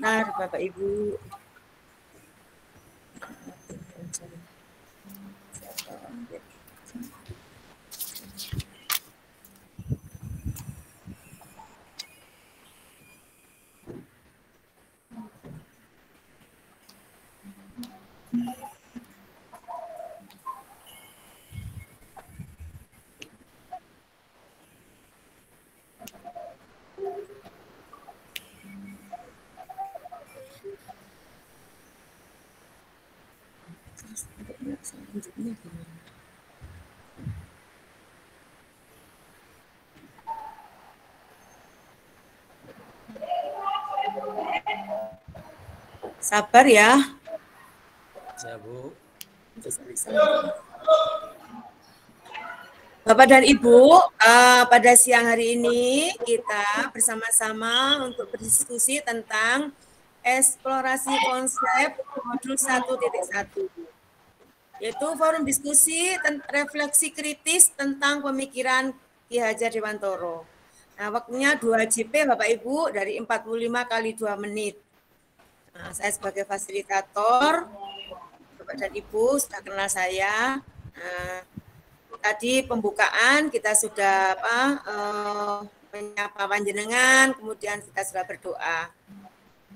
Sebentar, Bapak Ibu. Selanjutnya gimana? Sabar ya. Ya, Bu. Bapak dan Ibu, pada siang hari ini kita bersama-sama untuk berdiskusi tentang eksplorasi konsep modul 1.1, yaitu forum diskusi refleksi kritis tentang pemikiran Ki Hajar Dewantoro. Nah, waktunya 2 JP Bapak Ibu dari 45 kali 2 menit. Nah, saya sebagai fasilitator, Bapak dan Ibu sudah kenal saya. Nah, tadi pembukaan kita sudah menyapa panjenengan, kemudian kita sudah berdoa.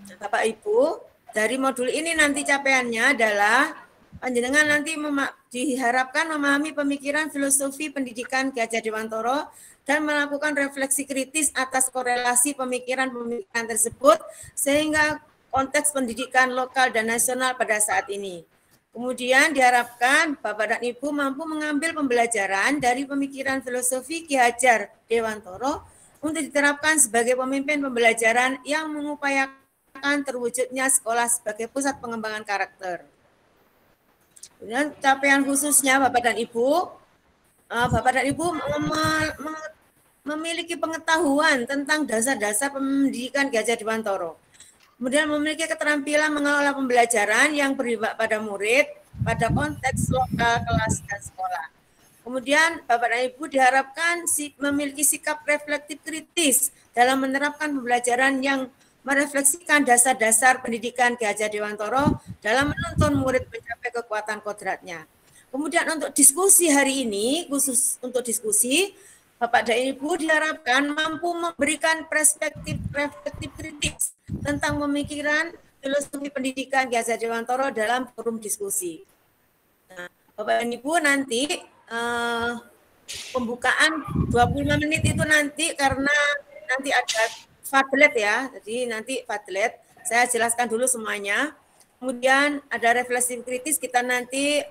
Nah, Bapak Ibu, dari modul ini nanti capaiannya adalah panjenengan nanti diharapkan memahami pemikiran filosofi pendidikan Ki Hajar Dewantoro dan melakukan refleksi kritis atas korelasi pemikiran-pemikiran tersebut sehingga konteks pendidikan lokal dan nasional pada saat ini. Kemudian diharapkan Bapak dan Ibu mampu mengambil pembelajaran dari pemikiran filosofi Ki Hajar Dewantoro untuk diterapkan sebagai pemimpin pembelajaran yang mengupayakan terwujudnya sekolah sebagai pusat pengembangan karakter. Dan capaian khususnya Bapak dan Ibu, memiliki pengetahuan tentang dasar-dasar pendidikan Ki Hajar Dewantoro. Kemudian memiliki keterampilan mengelola pembelajaran yang berdampak pada murid pada konteks lokal, kelas, dan sekolah. Kemudian Bapak dan Ibu diharapkan memiliki sikap reflektif kritis dalam menerapkan pembelajaran yang merefleksikan dasar-dasar pendidikan Ki Hajar Dewantoro dalam menuntun murid mencapai kekuatan kodratnya. Kemudian untuk diskusi hari ini, khusus untuk diskusi, Bapak dan Ibu diharapkan mampu memberikan perspektif reflektif kritis tentang pemikiran filosofi pendidikan Ki Hajar Dewantoro dalam forum diskusi. Nah, Bapak dan Ibu nanti pembukaan 25 menit itu nanti karena nanti ada Padlet ya, jadi nanti Padlet saya jelaskan dulu semuanya. Kemudian ada refleksi kritis, kita nanti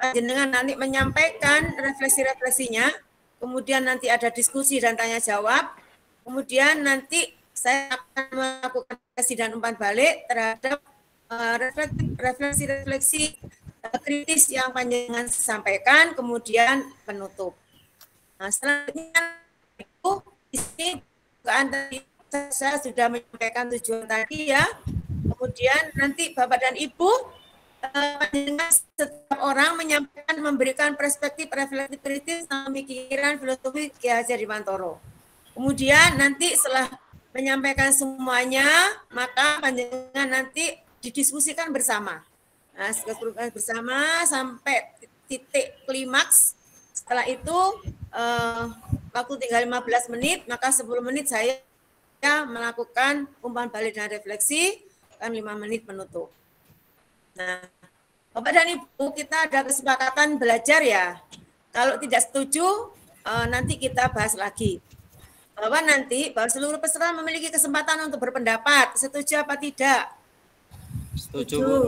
panjenengan nanti menyampaikan refleksi-refleksinya. Kemudian nanti ada diskusi dan tanya jawab. Kemudian nanti saya akan melakukan refleksi dan umpan balik terhadap refleksi-refleksi kritis yang panjenengan sampaikan, kemudian penutup. Nah, selanjutnya itu di sini saya sudah menyampaikan tujuan tadi ya. Kemudian nanti Bapak dan Ibu setiap orang menyampaikan memberikan perspektif reflektif kritis tentang pemikiran filosofi Ki Hajar Dewantoro. Kemudian nanti setelah menyampaikan semuanya, maka panjenengan nanti didiskusikan bersama. Nah, bersama sampai titik klimaks. Setelah itu waktu tinggal 15 menit, maka 10 menit saya melakukan umpan balik dan refleksi, kan 5 menit penutup. Nah, Bapak dan Ibu, kita ada kesepakatan belajar ya. Kalau tidak setuju, nanti kita bahas lagi. Bahwa seluruh peserta memiliki kesempatan untuk berpendapat. Setuju apa tidak? Setuju, Bu.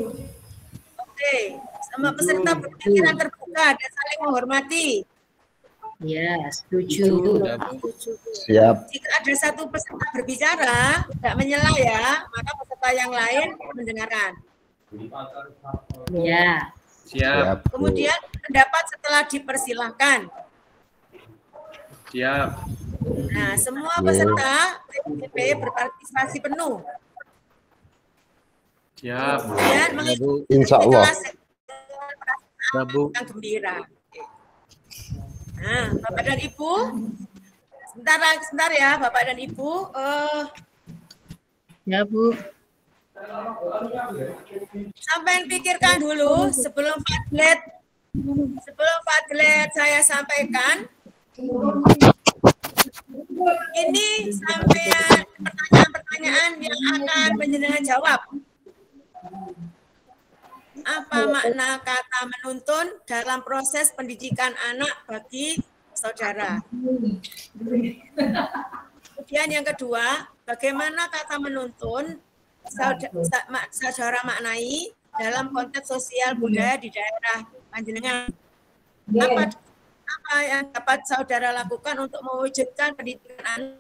Oke, sama peserta berpikiran terbuka dan saling menghormati. Ya, setuju. Siap. Jika ada satu peserta berbicara, tidak menyela ya, maka peserta yang lain mendengarkan. Ya. Siap. Kemudian pendapat setelah dipersilahkan. Siap. Nah, semua peserta TPP berpartisipasi penuh. Siap. Kemudian Insya Allah. Yang gembira. Nah, Bapak dan Ibu, sebentar ya, Bapak dan Ibu. Ya, Bu. Sampai pikirkan dulu sebelum Padlet saya sampaikan. Ini sampai pertanyaan-pertanyaan yang akan panjenengan jawab. Apa makna kata menuntun dalam proses pendidikan anak bagi saudara? Kemudian yang kedua, bagaimana kata menuntun saudara maknai dalam konteks sosial budaya di daerah panjenengan? Apa yang dapat saudara lakukan untuk mewujudkan pendidikan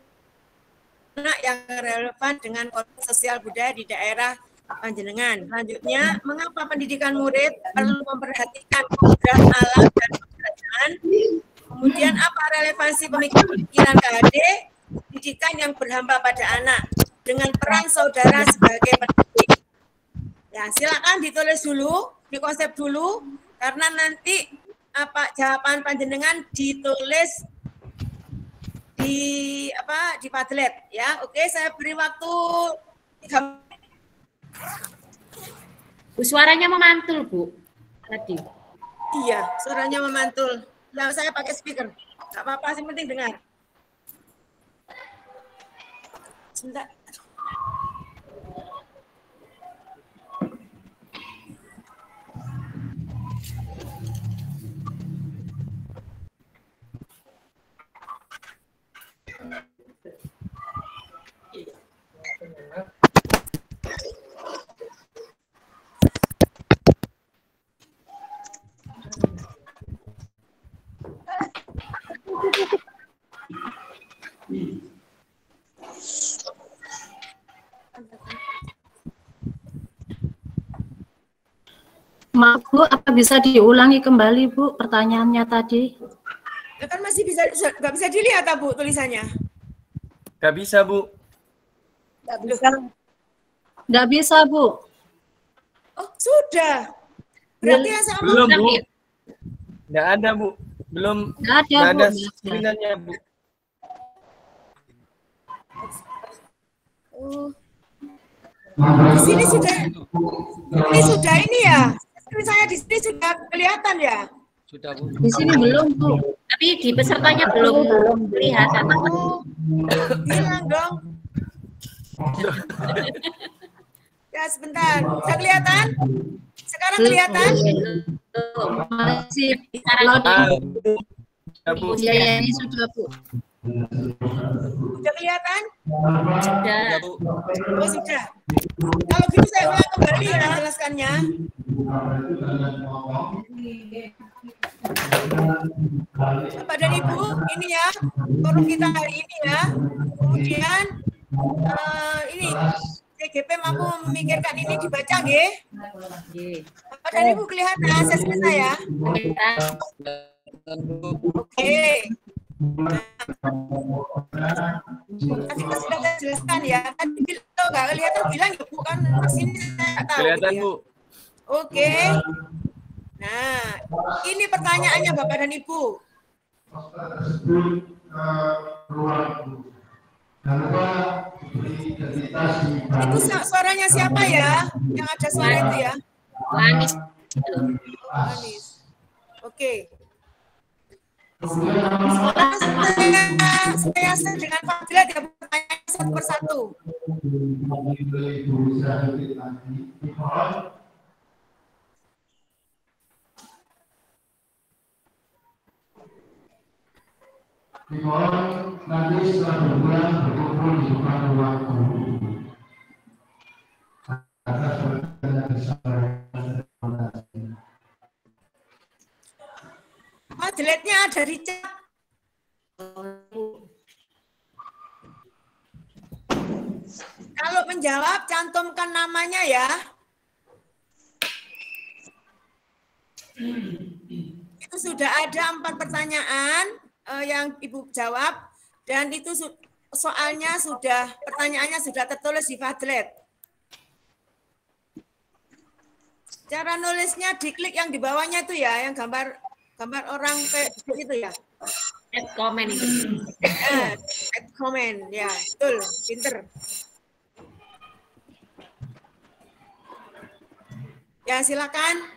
anak yang relevan dengan konteks sosial budaya di daerah panjenengan? Selanjutnya, mengapa pendidikan murid perlu memperhatikan kodrat alam dan keberadaan? Kemudian, apa relevansi pemikiran KHD pendidikan yang berhamba pada anak dengan peran saudara sebagai pendidik? Ya, silakan ditulis dulu, dikonsep dulu, karena nanti apa jawaban panjenengan ditulis di Padlet ya. Oke, saya beri waktu 3 menit. Bu, suaranya memantul, Bu. Tadi. Iya, suaranya memantul. Yang saya pakai speaker. Enggak apa-apa, yang penting dengar. Sebentar. Maaf Bu, apa bisa diulangi kembali Bu pertanyaannya tadi? Ya kan masih nggak bisa dilihat Bu tulisannya? Nggak bisa Bu. Nggak bisa. Nggak bisa Bu. Oh sudah. Berarti yang sama Belum Bu. Nggak ada Bu. Belum. Nggak ada Nggak Bu. ada screen-nya Bu. Oh. Di sini sudah. Ini sudah ini ya. Screen saya di sini sudah kelihatan ya. Sudah Bu. Di sini belum Bu. Tapi di pesertanya belum kelihatan. Oh, hilang dong. Ya sebentar, sudah kelihatan? Sekarang kelihatan? Masih Sekarang Bu. ya, ini sudah Bu. Sudah kelihatan? sudah. Sudah Bu. Oh sudah. Kalau gitu saya ulang kembali ya jelaskannya. Bapak dan Ibu, ini ya forum kita hari ini ya. Kemudian ini TGP mampu memikirkan ini dibaca nggih? Bapak dan Ibu kelihatan asesmen saya? Oke. Tadi kan sudah saya jelaskan ya. Tadi kalau nggak kelihatan bilang ya Bu kan sini saya nggak tahu. Kelihatan gitu ya. Bu. Oke. Nah, ini pertanyaannya Bapak dan Ibu. Itu suaranya siapa ya? Yang ada suara itu ya? Manis. Manis. Oke. Saya dengan Fadila dia bertanya satu persatu. Nanti setelah berbulan berkumpul di depan ruangku. Padletnya ada Richard. Kalau menjawab cantumkan namanya ya. Itu sudah ada 4 pertanyaan yang Ibu jawab dan itu soalnya pertanyaannya sudah tertulis di Padlet. Cara nulisnya diklik yang di bawahnya itu ya, yang gambar orang kayak itu ya. Add comment itu. Add comment ya, betul, pinter. Ya, silakan.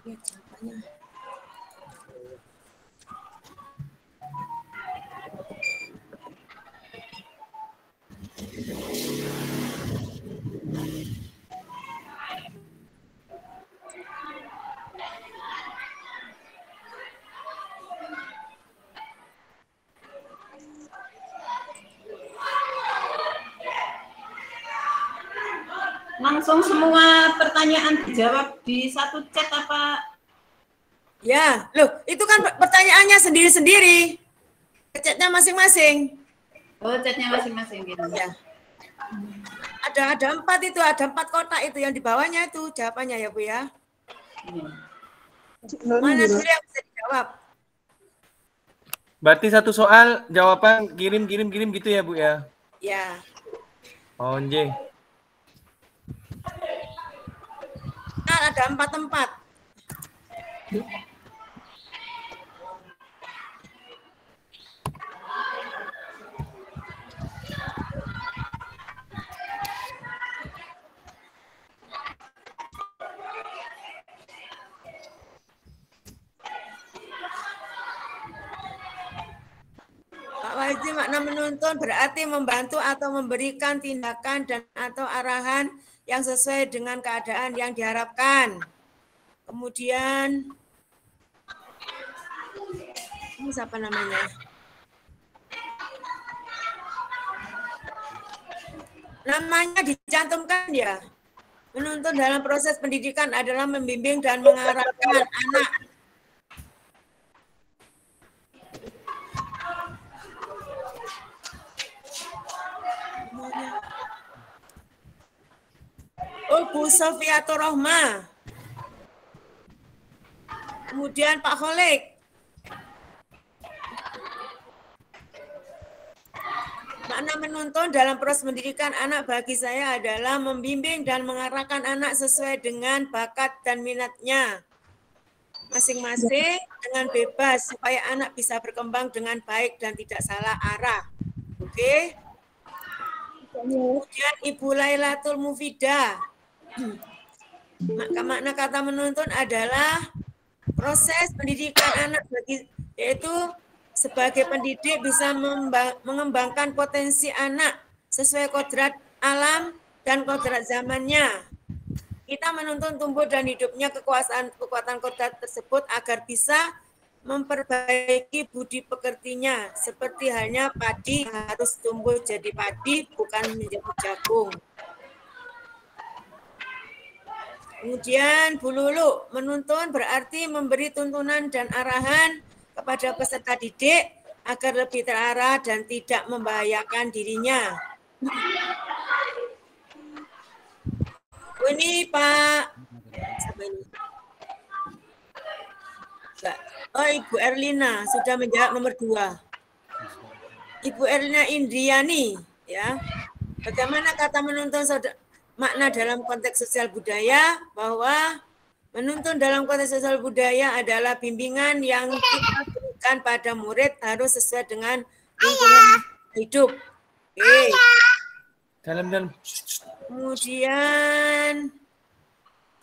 Ya, jawabannya. Langsung semua pertanyaan dijawab di satu chat apa? Ya, loh, itu kan pertanyaannya sendiri-sendiri. Chatnya masing-masing. Oh, chatnya masing-masing gitu. Ya. Ada 4 itu, ada 4 kotak itu yang di bawahnya itu jawabannya ya, Bu ya. Mana dulu yang bisa dijawab? Berarti satu soal jawaban kirim gitu ya, Bu ya? Ya. Oh, nggih. Nah, ada 4 tempat. Pak Wahidi, makna menuntun berarti membantu atau memberikan tindakan dan atau arahan yang sesuai dengan keadaan yang diharapkan. Kemudian, ini siapa namanya? Namanya dicantumkan ya. Menuntun dalam proses pendidikan adalah membimbing dan mengarahkan anak. Oh, Bu Sofiatur Rohma. Kemudian Pak Kholik. Makna menuntun dalam proses pendidikan anak bagi saya adalah membimbing dan mengarahkan anak sesuai dengan bakat dan minatnya masing-masing dengan bebas supaya anak bisa berkembang dengan baik dan tidak salah arah. Oke. Kemudian Ibu Lailatul Mufidah. Makna kata menuntun adalah proses pendidikan anak yaitu sebagai pendidik bisa mengembangkan potensi anak sesuai kodrat alam dan kodrat zamannya. Kita menuntun tumbuh dan hidupnya kekuatan kodrat tersebut agar bisa memperbaiki budi pekertinya. Seperti halnya padi harus tumbuh jadi padi, bukan menjadi jagung. Kemudian Bu Lulu, menuntun berarti memberi tuntunan dan arahan kepada peserta didik agar lebih terarah dan tidak membahayakan dirinya. Ini Pak, siapa ini? Oh, Ibu Erlina sudah menjawab nomor 2. Ibu Erlina Indriani, ya. Bagaimana kata menuntun makna dalam konteks sosial budaya, bahwa menuntun dalam konteks sosial budaya adalah bimbingan yang kita berikan pada murid harus sesuai dengan lingkungan hidup. Oke. Dalam. Kemudian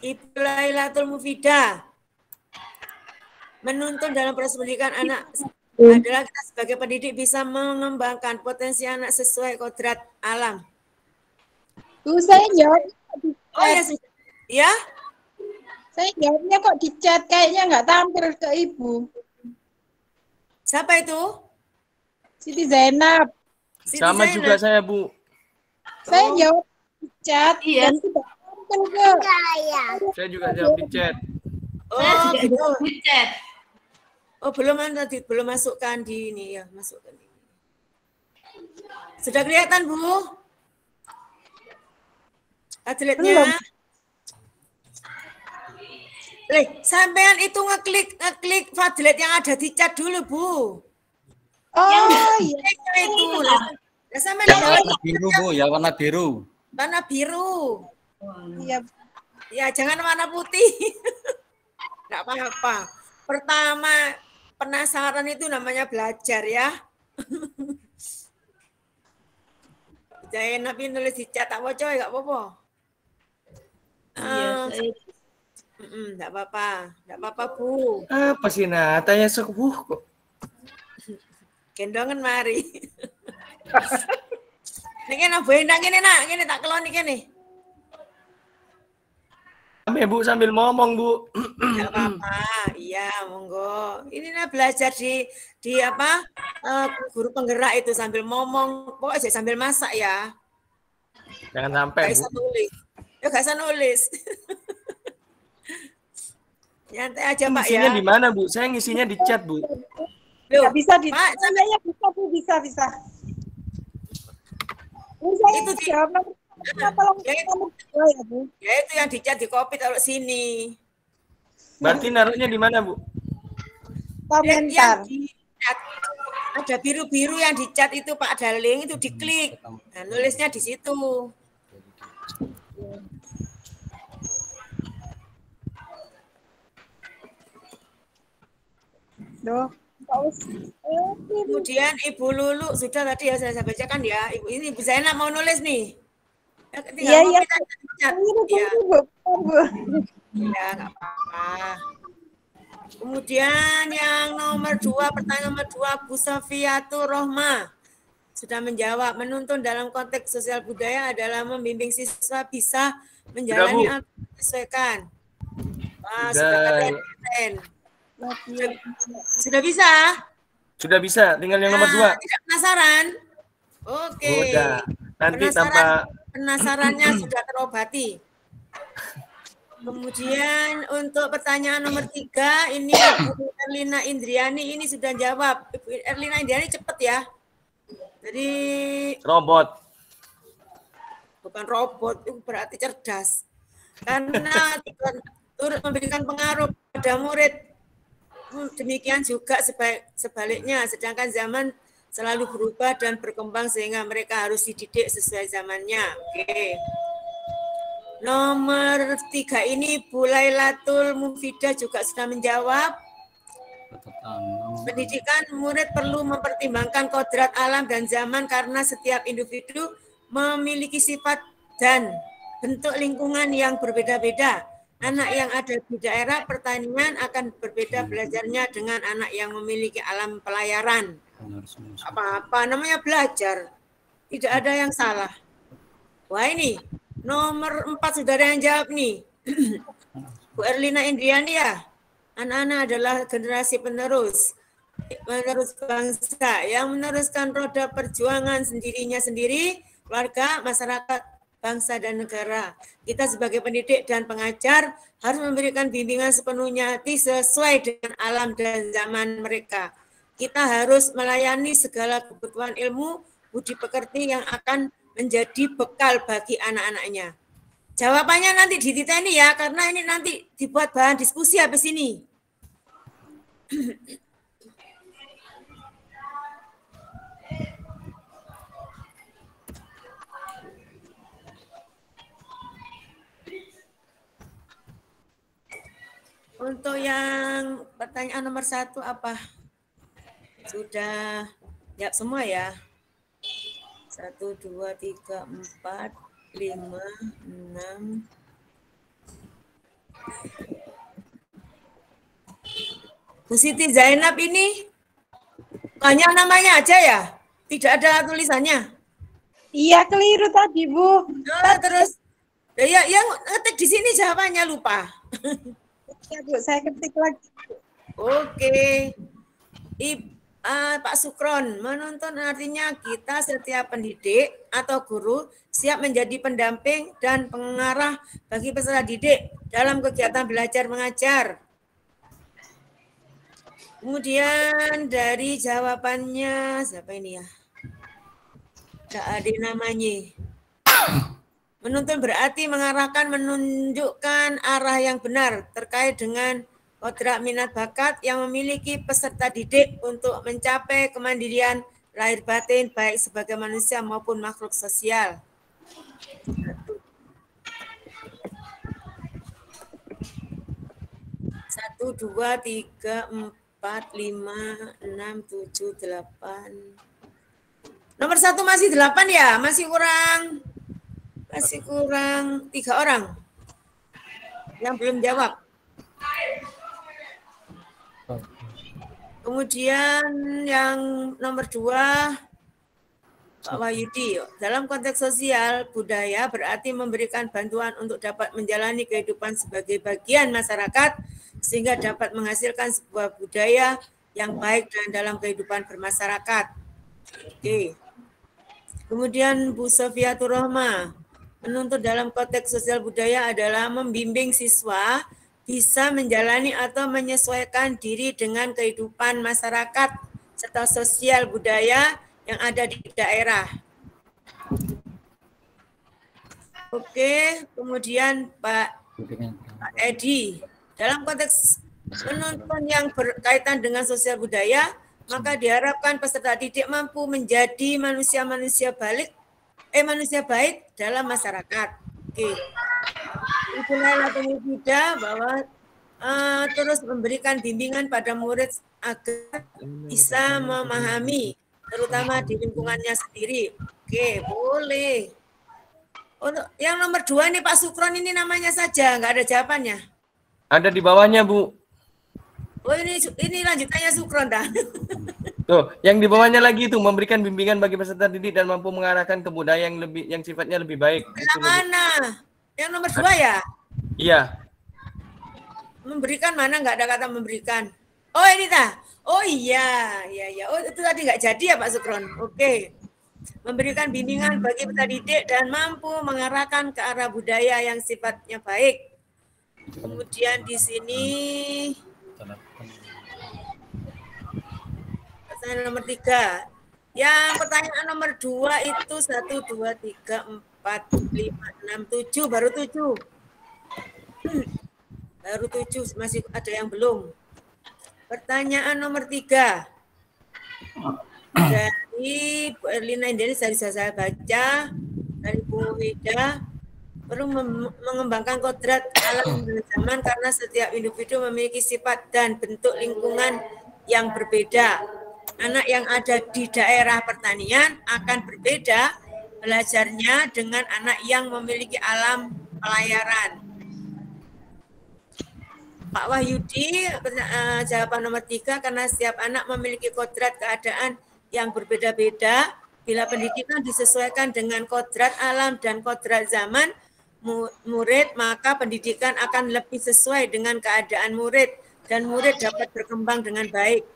Ibu Lailatul Mufidah. Menuntun dalam proses pendidikan anak adalah kita sebagai pendidik bisa mengembangkan potensi anak sesuai kodrat alam. Bu, saya jawab di Oh ya, chat. ya. Saya jawabnya kok di chat, kayaknya nggak tampil ke Ibu. Siapa itu? Siti Zainab. Siti Sama Zainab. juga saya, Bu. Saya jawab di chat Iya. dan tidak tampil ke. Saya juga jawab di chat. Saya Oh, juga gitu. di chat. Oh, belum tadi belum masukkan di ini ya, masukkan ini. Sudah kelihatan, Bu? Atletnya. Sampean itu ngeklik Fadlet yang ada di chat dulu, Bu. Oh iya. Itu. Nah, sampean Yang yang warna biru, Bu, ya warna biru. warna biru. Iya. Ya, jangan warna putih. Enggak apa-apa. Pertama, penasaran itu namanya belajar ya. Jangan nabi nulis di chat tak waca enggak apa-apa. Iya, saya Enggak apa-apa. Enggak apa-apa, Bu. Apa sih Natanya sepuh kok? Gendongan mari. Niki nak Bu Endang ini nak, ini tak kelon iki nih. Sambil ngomong, Bu. Enggak apa-apa. Iya, monggo. Ini nah belajar di apa? Guru penggerak itu sambil ngomong, pokoknya sambil masak ya. Jangan Enggak sampai, Bu. bisa nulis. Ya enggak bisa nulis. Nyantai aja, Pak ya. Ngisinya di mana, Bu? Saya ngisinya di chat, Bu. Loh, Nggak bisa di. Pak, Saya bisa, Bu, bisa. Bu, saya Itu di- jawab nomor Ya, nomor 2 ya, Bu. ya itu yang di chat di copy taruh sini. Berarti naruhnya di mana, Bu? Komentar. Yang di chat, ada biru-biru yang di chat itu Pak Daling itu diklik. Nah, nulisnya di situ. Loh, Kemudian Ibu Lulu sudah tadi ya saya bacakan ya. Ibu ini Ibu Zainab mau nulis nih. Ya, tinggal Iya. copy tadi di chat. Ini Ya, Bu. ya nggak apa-apa. Kemudian yang nomor 2, pertanyaan nomor 2, Bu Safiatur Rohma sudah menjawab. Menuntun dalam konteks sosial budaya adalah membimbing siswa bisa menjalani Bu. apa yang disesuaikan. Wah, Sudah. sudah keren. Sudah bisa? Sudah bisa, tinggal yang nomor 2. Tidak penasaran? Oke. Udah. Nanti tanpa Penasarannya sudah terobati. Kemudian untuk pertanyaan nomor 3, ini Ibu Erlina Indriani ini sudah jawab. Ibu Erlina Indriani cepat ya. Jadi robot. bukan robot, itu berarti cerdas. Karena turut memberikan pengaruh pada murid. Demikian juga sebaliknya, sedangkan zaman selalu berubah dan berkembang sehingga mereka harus dididik sesuai zamannya. Oke. Nomor 3 ini Bu Lailatul Mufidah juga sudah menjawab. Pendidikan murid perlu mempertimbangkan kodrat alam dan zaman karena setiap individu memiliki sifat dan bentuk lingkungan yang berbeda-beda. Anak yang ada di daerah pertanian akan berbeda belajarnya dengan anak yang memiliki alam pelayaran. Apa-apa namanya belajar. Tidak ada yang salah. Wah ini nomor 4 sudah ada yang jawab nih. Bu Erlina Indriani ya. Anak-anak adalah generasi penerus bangsa yang meneruskan roda perjuangan sendirinya sendiri, keluarga, masyarakat, bangsa dan negara. Kita sebagai pendidik dan pengajar harus memberikan bimbingan sepenuhnya hati sesuai dengan alam dan zaman mereka. Kita harus melayani segala kebutuhan ilmu, budi pekerti yang akan menjadi bekal bagi anak-anaknya. Jawabannya nanti dititeni ya, karena ini nanti dibuat bahan diskusi habis ini. Untuk yang pertanyaan nomor 1 apa? Sudah jawab semua ya? 1, 2, 3, 4, 5, 6. Bu Siti Zainab ini hanya namanya aja ya? Tidak ada tulisannya? Iya, keliru tadi, Bu. Oh, terus, ya yang ngetik di sini jawabannya lupa. Ya, Bu, saya ketik lagi. Oke. Pak Sukron, menuntun artinya kita setiap pendidik atau guru siap menjadi pendamping dan pengarah bagi peserta didik dalam kegiatan belajar mengajar. Kemudian dari jawabannya, siapa ini ya? Tidak ada namanya. Menuntun berarti mengarahkan, menunjukkan arah yang benar terkait dengan kodrat minat bakat yang memiliki peserta didik untuk mencapai kemandirian lahir batin baik sebagai manusia maupun makhluk sosial. 1, 2, 3, 4, 5, 6, 7, 8. Nomor 1 masih 8 ya? Masih kurang 3 orang yang belum jawab. Kemudian yang nomor 2, Pak Wahyudi, dalam konteks sosial, budaya berarti memberikan bantuan untuk dapat menjalani kehidupan sebagai bagian masyarakat sehingga dapat menghasilkan sebuah budaya yang baik dan dalam kehidupan bermasyarakat. Oke. Kemudian Bu Sofiatur Rohma, menuntut dalam konteks sosial budaya adalah membimbing siswa bisa menjalani atau menyesuaikan diri dengan kehidupan masyarakat serta sosial budaya yang ada di daerah. Oke, kemudian Pak Edi, dalam konteks menuntun yang berkaitan dengan sosial budaya, maka diharapkan peserta didik mampu menjadi manusia baik dalam masyarakat. Oke. Ibu Laila Penghibida bahwa terus memberikan bimbingan pada murid agar bisa memahami, terutama di lingkungannya sendiri. Oke, boleh. Untuk yang nomor 2 nih Pak Sukron ini namanya saja, nggak ada jawabannya. Ada di bawahnya, Bu. Oh ini lanjutannya Sukron dah. Tuh, yang di bawahnya lagi itu memberikan bimbingan bagi peserta didik dan mampu mengarahkan ke budaya yang sifatnya lebih baik. Yang mana? Yang nomor 2 ya? Iya. Memberikan mana? Nggak ada kata memberikan. Oh ini dah. Oh iya. Oh itu tadi nggak jadi ya Pak Sukron. Oke. Memberikan bimbingan bagi peserta didik dan mampu mengarahkan ke arah budaya yang sifatnya baik. Kemudian di sini pertanyaan nomor 3. Yang pertanyaan nomor 2 itu 1, 2, 3, 4, 5, 6, 7, baru 7. Baru 7, masih ada yang belum. Pertanyaan nomor 3. Dari Bu Erlina Indelis, dari saya baca, dari Bu Wida, perlu mengembangkan kodrat alam dan zaman karena setiap individu memiliki sifat dan bentuk lingkungan yang berbeda. Anak yang ada di daerah pertanian akan berbeda belajarnya dengan anak yang memiliki alam pelayaran. Pak Wahyudi, jawaban nomor 3, karena setiap anak memiliki kodrat keadaan yang berbeda-beda. Bila pendidikan disesuaikan dengan kodrat alam dan kodrat zaman murid, maka pendidikan akan lebih sesuai dengan keadaan murid dan murid dapat berkembang dengan baik.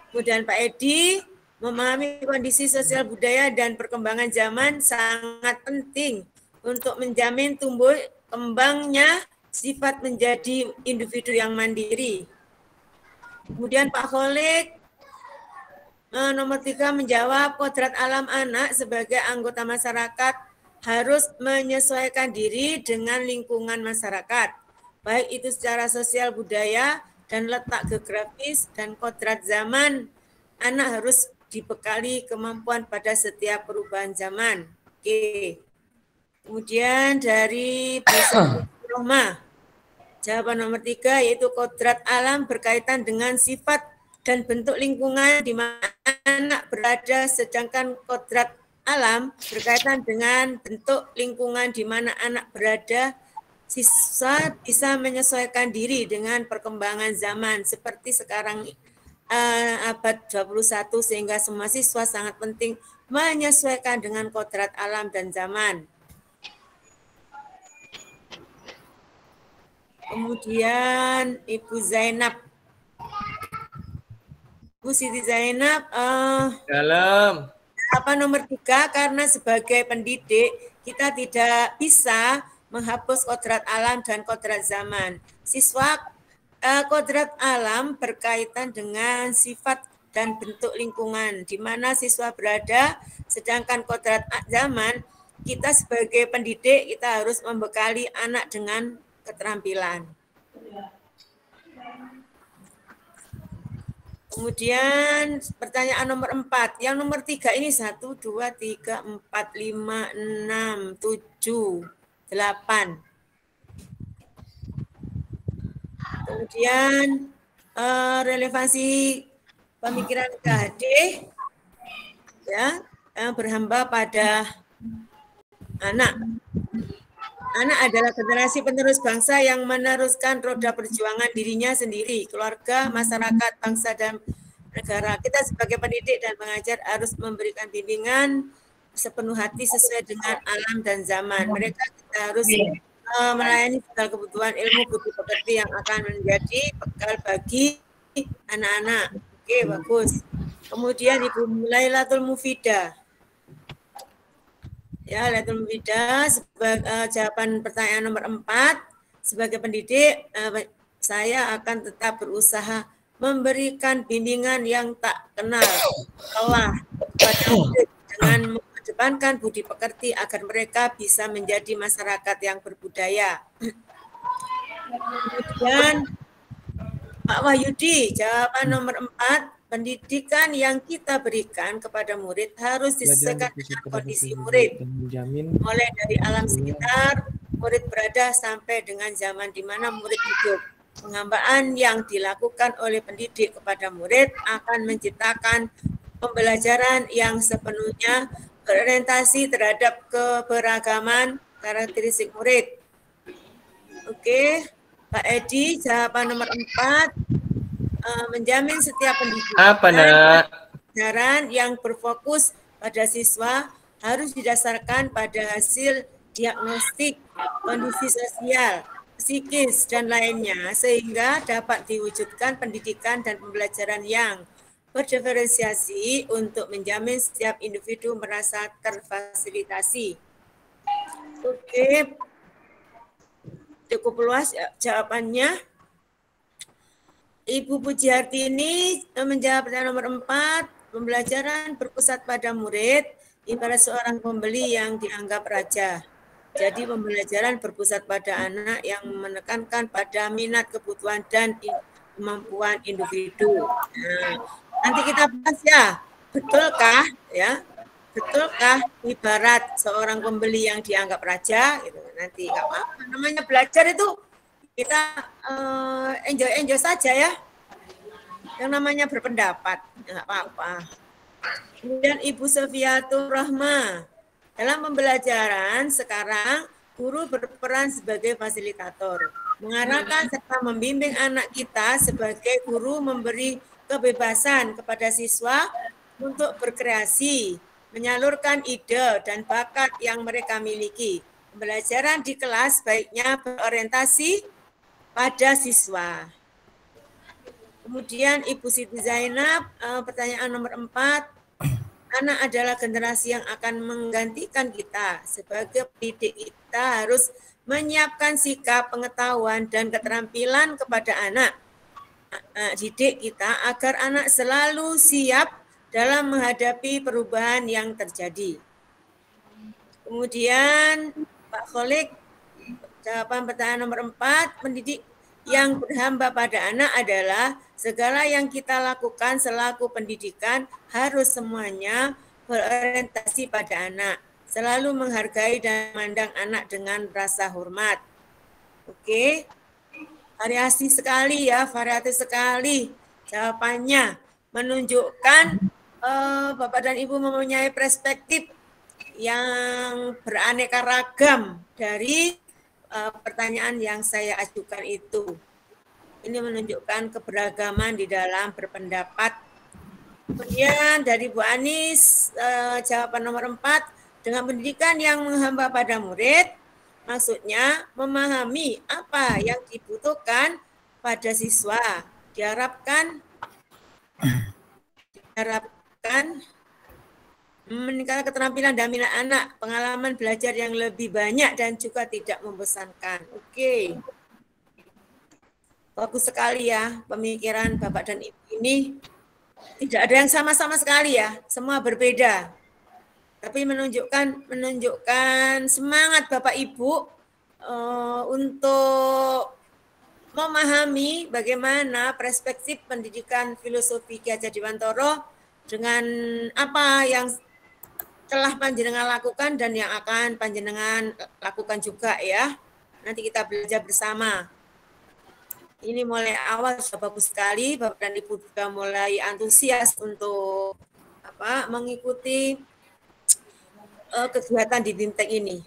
Kemudian Pak Edi, memahami kondisi sosial budaya dan perkembangan zaman sangat penting untuk menjamin tumbuh kembangnya sifat menjadi individu yang mandiri. Kemudian Pak Kholik, nomor 3 menjawab kodrat alam anak sebagai anggota masyarakat harus menyesuaikan diri dengan lingkungan masyarakat, baik itu secara sosial budaya dan letak geografis dan kodrat zaman. Anak harus dibekali kemampuan pada setiap perubahan zaman. Oke. Kemudian dari Bu Rohma, jawaban nomor 3 yaitu kodrat alam berkaitan dengan sifat dan bentuk lingkungan di mana anak berada, sedangkan kodrat alam berkaitan dengan bentuk lingkungan di mana anak berada siswa bisa menyesuaikan diri dengan perkembangan zaman seperti sekarang abad 21 sehingga semua siswa sangat penting menyesuaikan dengan kodrat alam dan zaman. Kemudian Ibu Zainab. Bu Siti Zainab, Dalam. nomor 3, karena sebagai pendidik kita tidak bisa menghapus kodrat alam dan kodrat zaman. Siswa kodrat alam berkaitan dengan sifat dan bentuk lingkungan di mana siswa berada, sedangkan kodrat zaman kita sebagai pendidik kita harus membekali anak dengan keterampilan. Kemudian pertanyaan nomor 4. Yang nomor 3 ini 1, 2, 3, 4, 5, 6, 7, 8. Kemudian relevansi pemikiran KHD ya, yang berhamba pada anak. Anak adalah generasi penerus bangsa yang meneruskan roda perjuangan dirinya sendiri, keluarga, masyarakat, bangsa, dan negara. Kita sebagai pendidik dan pengajar harus memberikan bimbingan sepenuh hati sesuai dengan alam dan zaman. Mereka kita harus melayani segala kebutuhan ilmu budi pekerti yang akan menjadi bekal bagi anak-anak. Oke, bagus. Kemudian Ibu Lailatul Mufidah. Ya, Lailatul Mufidah, jawaban pertanyaan nomor 4, sebagai pendidik, saya akan tetap berusaha memberikan bimbingan yang tak kenal lelah kepada murid dengan mengedepankan budi pekerti agar mereka bisa menjadi masyarakat yang berbudaya. Kemudian Pak Wahyudi, jawaban nomor 4, pendidikan yang kita berikan kepada murid harus disesuaikan dengan kondisi murid, mulai dari alam sekitar murid berada sampai dengan zaman di mana murid hidup. Penghambaan yang dilakukan oleh pendidik kepada murid akan menciptakan pembelajaran yang sepenuhnya berorientasi terhadap keberagaman karakteristik murid. Oke, Pak Edi, jawaban nomor 4. Menjamin setiap pendidikan pelajaran yang berfokus pada siswa harus didasarkan pada hasil diagnostik kondisi sosial, psikis, dan lainnya sehingga dapat diwujudkan pendidikan dan pembelajaran yang berdiferensiasi untuk menjamin setiap individu merasa terfasilitasi. Oke, cukup luas jawabannya. Ibu Pujiarti ini menjawab pertanyaan nomor 4, pembelajaran berpusat pada murid, ibarat seorang pembeli yang dianggap raja. Jadi pembelajaran berpusat pada anak yang menekankan pada minat, kebutuhan, dan kemampuan individu. Nah, nanti kita bahas ya, betulkah ya? Betulkah ibarat seorang pembeli yang dianggap raja? Gitu. Nanti nggak apa-apa. Namanya belajar itu kita enjoy saja ya. Yang namanya berpendapat, nggak apa-apa. Kemudian Ibu Sofiatul Rahma. Dalam pembelajaran sekarang, guru berperan sebagai fasilitator. Mengarahkan serta membimbing anak kita sebagai guru memberi kebebasan kepada siswa untuk berkreasi, menyalurkan ide dan bakat yang mereka miliki. Pembelajaran di kelas baiknya berorientasi pada siswa. Kemudian Ibu Siti Zainab, pertanyaan nomor 4, anak adalah generasi yang akan menggantikan kita. Sebagai pendidik kita harus menyiapkan sikap, pengetahuan, dan keterampilan kepada anak didik kita agar anak selalu siap dalam menghadapi perubahan yang terjadi. Kemudian Pak Kholik, jawaban pertanyaan nomor 4, pendidik yang berhamba pada anak adalah segala yang kita lakukan selaku pendidikan harus semuanya berorientasi pada anak. Selalu menghargai dan memandang anak dengan rasa hormat. Oke, variasi sekali ya, variatif sekali jawabannya. Menunjukkan Bapak dan Ibu mempunyai perspektif yang beraneka ragam dari pertanyaan yang saya ajukan itu. Ini menunjukkan keberagaman di dalam berpendapat. Kemudian dari Bu Anis, jawaban nomor 4, dengan pendidikan yang menghamba pada murid, maksudnya memahami apa yang dibutuhkan pada siswa. Diharapkan meningkatkan keterampilan dan minat anak, pengalaman belajar yang lebih banyak dan juga tidak membosankan. Oke. Bagus sekali ya pemikiran Bapak dan Ibu ini. Tidak ada yang sama-sama sekali ya, semua berbeda. Tapi menunjukkan semangat Bapak Ibu untuk memahami bagaimana perspektif pendidikan filosofi Ki Hajar Dewantara dengan apa yang telah panjenengan lakukan dan yang akan panjenengan lakukan juga ya. Nanti kita belajar bersama. Ini mulai awal sudah bagus sekali, Bapak dan Ibu juga mulai antusias untuk mengikuti kegiatan di BIMTEK ini.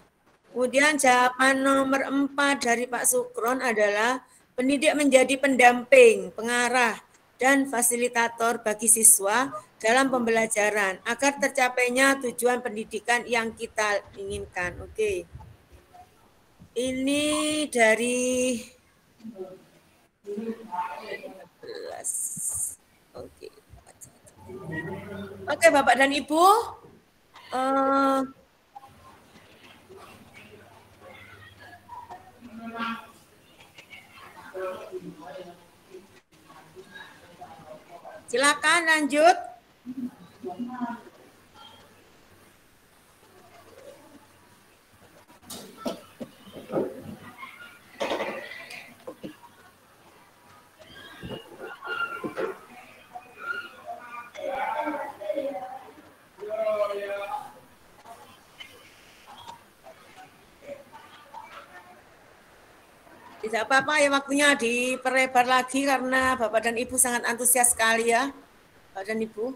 Kemudian jawaban nomor 4 dari Pak Sukron adalah pendidik menjadi pendamping, pengarah, dan fasilitator bagi siswa dalam pembelajaran agar tercapainya tujuan pendidikan yang kita inginkan. Oke. Ini dari Oke, Bapak dan Ibu. Silakan lanjut. Tidak apa-apa ya, waktunya diperlebar lagi karena Bapak dan Ibu sangat antusias sekali ya, Bapak dan Ibu.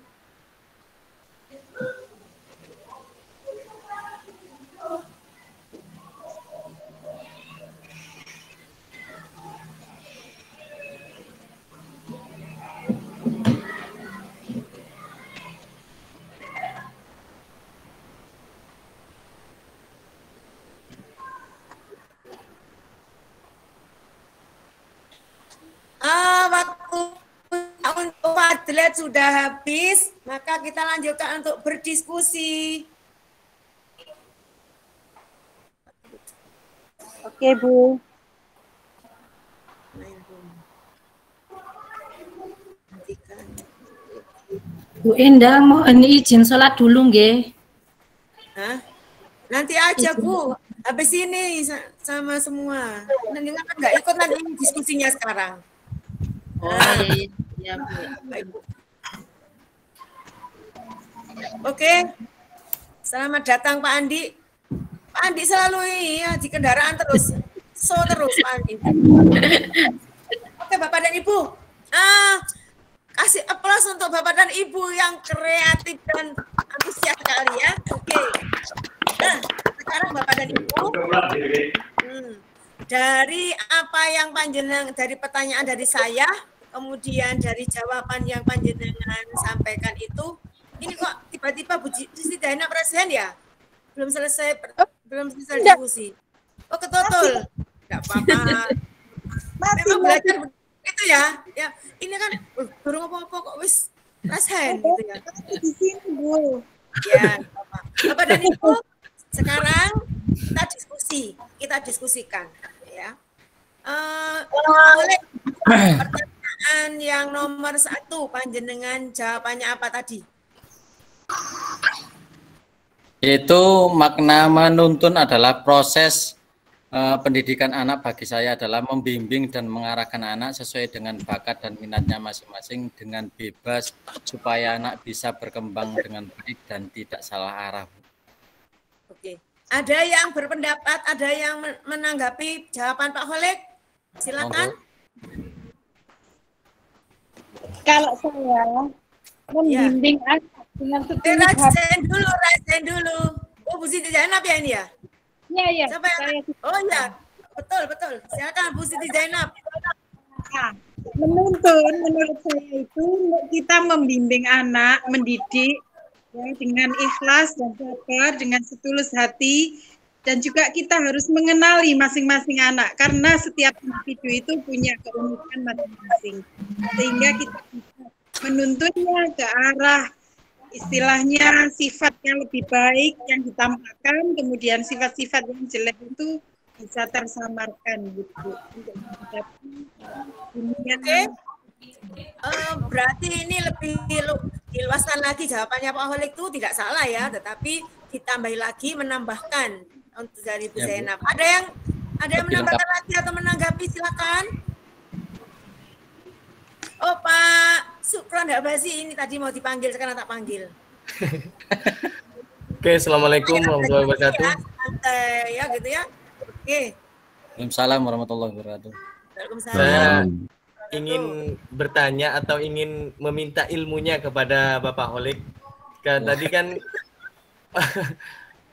Waktu untuk Padlet sudah habis, maka kita lanjutkan untuk berdiskusi. Oke, Bu. Bu Endang, mohon izin sholat dulu, nggih. Hah? Nanti aja, Bu. Habis ini sama semua. Nanti kan nggak ikut nanti diskusinya sekarang. Ya, Bu. Oke. Selamat datang Pak Andi. Pak Andi selalu ya, di kendaraan terus. Terus Pak Andi. Oke, Bapak dan Ibu. Kasih aplaus untuk Bapak dan Ibu yang kreatif dan antusias sekali ya. Oke. Nah, sekarang Bapak dan Ibu. Dari apa yang panjenengan, dari pertanyaan dari saya, kemudian dari jawaban yang panjenengan sampaikan itu, ini kok tiba-tiba Bu Siti Daina presiden ya? Belum selesai diskusi. Oh, ketutul. Enggak apa-apa. Memang belajar itu ya. Ya, ini kan baru apa-apa kok wis presiden gitu ya. Di sini, Bu. Ya, Bapak dan Ibu, sekarang kita diskusikan ya. Boleh pertanyaan yang nomor 1, panjenengan jawabannya apa tadi? Itu makna menuntun adalah proses pendidikan anak bagi saya adalah membimbing dan mengarahkan anak sesuai dengan bakat dan minatnya masing-masing dengan bebas supaya anak bisa berkembang dengan baik dan tidak salah arah. Oke. Ada yang berpendapat, ada yang menanggapi jawaban Pak Khalid? Silakan. Kalau saya membimbing anak dengan sepenuh hati. Rasain dulu. Oh, Bu Siti Zainab ya ini ya? Iya. Siapa yang? Oh ya. Betul. Silakan Bu Siti Zainab. Nah, menuntun menurut saya itu kita membimbing anak, mendidik ya, dengan ikhlas dan sabar, dengan setulus hati, dan juga kita harus mengenali masing-masing anak karena setiap individu itu punya keunikan masing-masing, sehingga kita bisa menuntunnya ke arah istilahnya sifat yang lebih baik yang ditampakkan, kemudian sifat-sifat yang jelek itu bisa tersamarkan gitu. Oke. Berarti ini lebih diluaskan lagi jawabannya Pak Holik itu tidak salah ya, tetapi ditambahi lagi menambahkan untuk dari Bu Zainab. Ada yang menambahkan lagi atau menanggapi, silakan. Oh Pak Sukron Habasi ini tadi mau dipanggil, sekarang tak panggil. Oke, assalamualaikum warahmatullahi wabarakatuh. Santai ya gitu ya. Oke. Waalaikumsalam warahmatullahi wabarakatuh. Saya ingin bertanya atau ingin meminta ilmunya kepada Bapak Holik. Tadi kan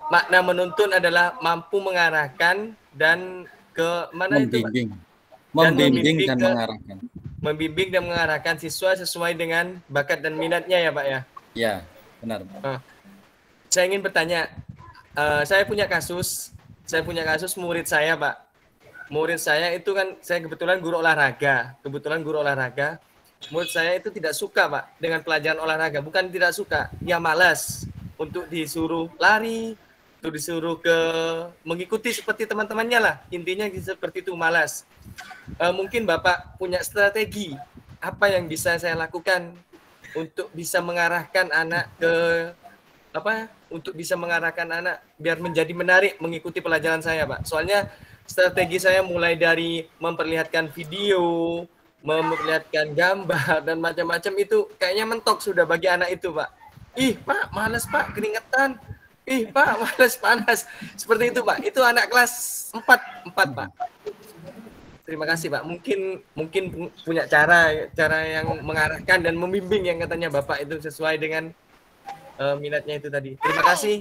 makna menuntun adalah mampu mengarahkan dan ke mana membimbing. itu? Membimbing dan mengarahkan. Membimbing dan mengarahkan siswa sesuai dengan bakat dan minatnya ya Pak ya? Ya, benar. Saya ingin bertanya, saya punya kasus murid saya Pak. Murid saya itu kan, saya kebetulan guru olahraga. Murid saya itu tidak suka Pak dengan pelajaran olahraga. Bukan tidak suka, dia malas untuk disuruh lari, untuk disuruh mengikuti seperti teman-temannya lah. Intinya seperti itu, malas. Mungkin Bapak punya strategi apa yang bisa saya lakukan untuk bisa mengarahkan anak biar menjadi menarik mengikuti pelajaran saya Pak. Soalnya strategi saya mulai dari memperlihatkan video, memperlihatkan gambar dan macam-macam itu kayaknya mentok sudah bagi anak itu Pak. Ih Pak, malas Pak, keringetan. Ih Pak, malas, panas. Seperti itu Pak. Itu anak kelas 4 Pak. Terima kasih Pak. Mungkin punya cara yang mengarahkan dan membimbing yang katanya Bapak itu sesuai dengan minatnya itu tadi. Terima kasih.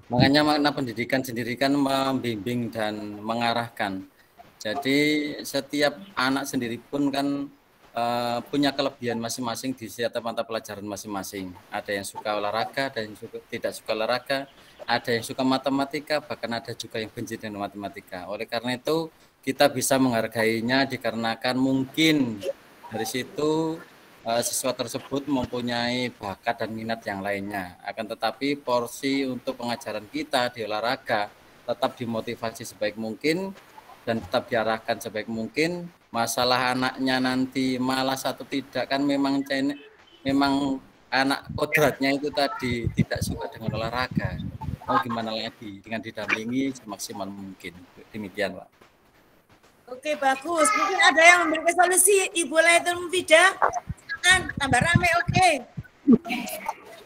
Makanya makna pendidikan sendiri kan membimbing dan mengarahkan. Jadi setiap anak sendiri pun kan punya kelebihan masing-masing di setiap mata pelajaran masing-masing. Ada yang suka olahraga, ada yang tidak suka olahraga, ada yang suka matematika, bahkan ada juga yang benci dengan matematika. Oleh karena itu kita bisa menghargainya dikarenakan mungkin dari situ siswa tersebut mempunyai bakat dan minat yang lainnya. Akan tetapi porsi untuk pengajaran kita di olahraga tetap dimotivasi sebaik mungkin dan tetap diarahkan sebaik mungkin. Masalah anaknya nanti malas atau tidak kan memang anak kodratnya itu tadi tidak suka dengan olahraga. Mau gimana lagi dengan didampingi semaksimal mungkin. Demikian Pak. Oke, bagus. Mungkin ada yang memberikan solusi, Ibu Laitul Mufidah. Kan tambah rame, oke.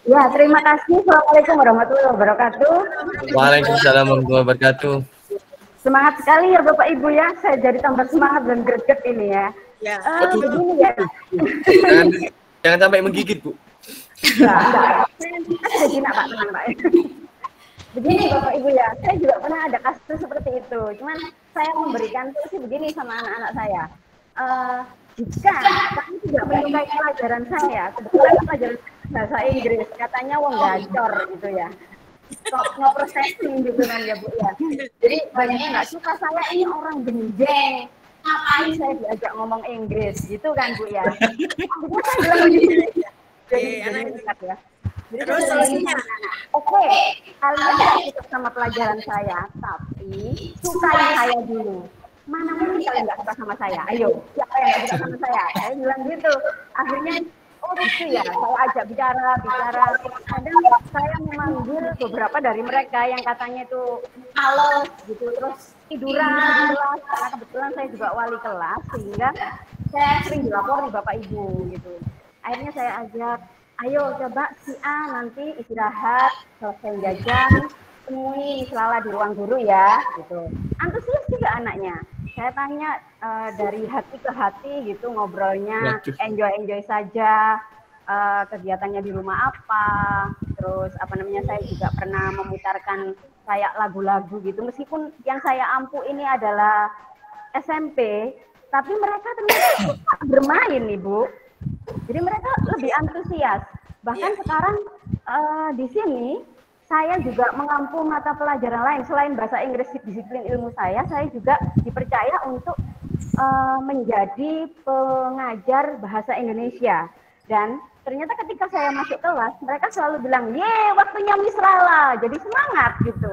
Ya, terima kasih. Assalamualaikum warahmatullahi wabarakatuh. Waalaikumsalam warahmatullahi wabarakatuh. Semangat sekali ya Bapak Ibu ya. Saya jadi tambah semangat dan greget ini ya. Ya. Begini ya. Jangan sampai menggigit Bu. Enggak. Saya jinak Pak, tenang Pak. Begini Bapak Ibu ya, saya juga pernah ada kasus seperti itu. Cuman saya memberikan solusi begini sama anak-anak saya. Jika kamu tidak menyukai pelajaran saya, kebetulan pelajaran bahasa Inggris, katanya wong gacor gitu ya. Kok nge-processing gitu kan ya Bu ya. Jadi banyak yang nggak suka, saya ini orang benjeng. Ngapain saya diajak ngomong Inggris gitu kan Bu ya. Saya bilang begini. Jadi dekat ya. Terus solusinya? Oke, kalian tidak sama pelajaran saya, tapi sukai saya dulu. Mana mungkin kalian nggak suka sama saya? Ayo, siapa yang nggak suka sama saya? Saya bilang gitu. Akhirnya, oh gitu ya, saya ajak bicara. Kadang saya memanggil beberapa dari mereka yang katanya itu males gitu, terus tiduran di kelas. Karena kebetulan saya juga wali kelas, sehingga saya sering dilapor di Bapak Ibu gitu. Akhirnya saya ajak, ayo coba si A nanti istirahat, selesai jajan, temui Selala di ruang guru ya, gitu. Antusias juga anaknya. Saya tanya dari hati ke hati gitu ngobrolnya, enjoy saja, kegiatannya di rumah apa, terus saya juga pernah memutarkan kayak lagu-lagu gitu, meskipun yang saya ampu ini adalah SMP, tapi mereka ternyata suka bermain Ibu. Jadi mereka lebih antusias. Bahkan sekarang di sini saya juga mengampu mata pelajaran lain selain bahasa Inggris, disiplin ilmu saya juga dipercaya untuk menjadi pengajar bahasa Indonesia. Dan ternyata ketika saya masuk kelas, mereka selalu bilang, "Ye, waktunya Miss Lala." Jadi semangat gitu.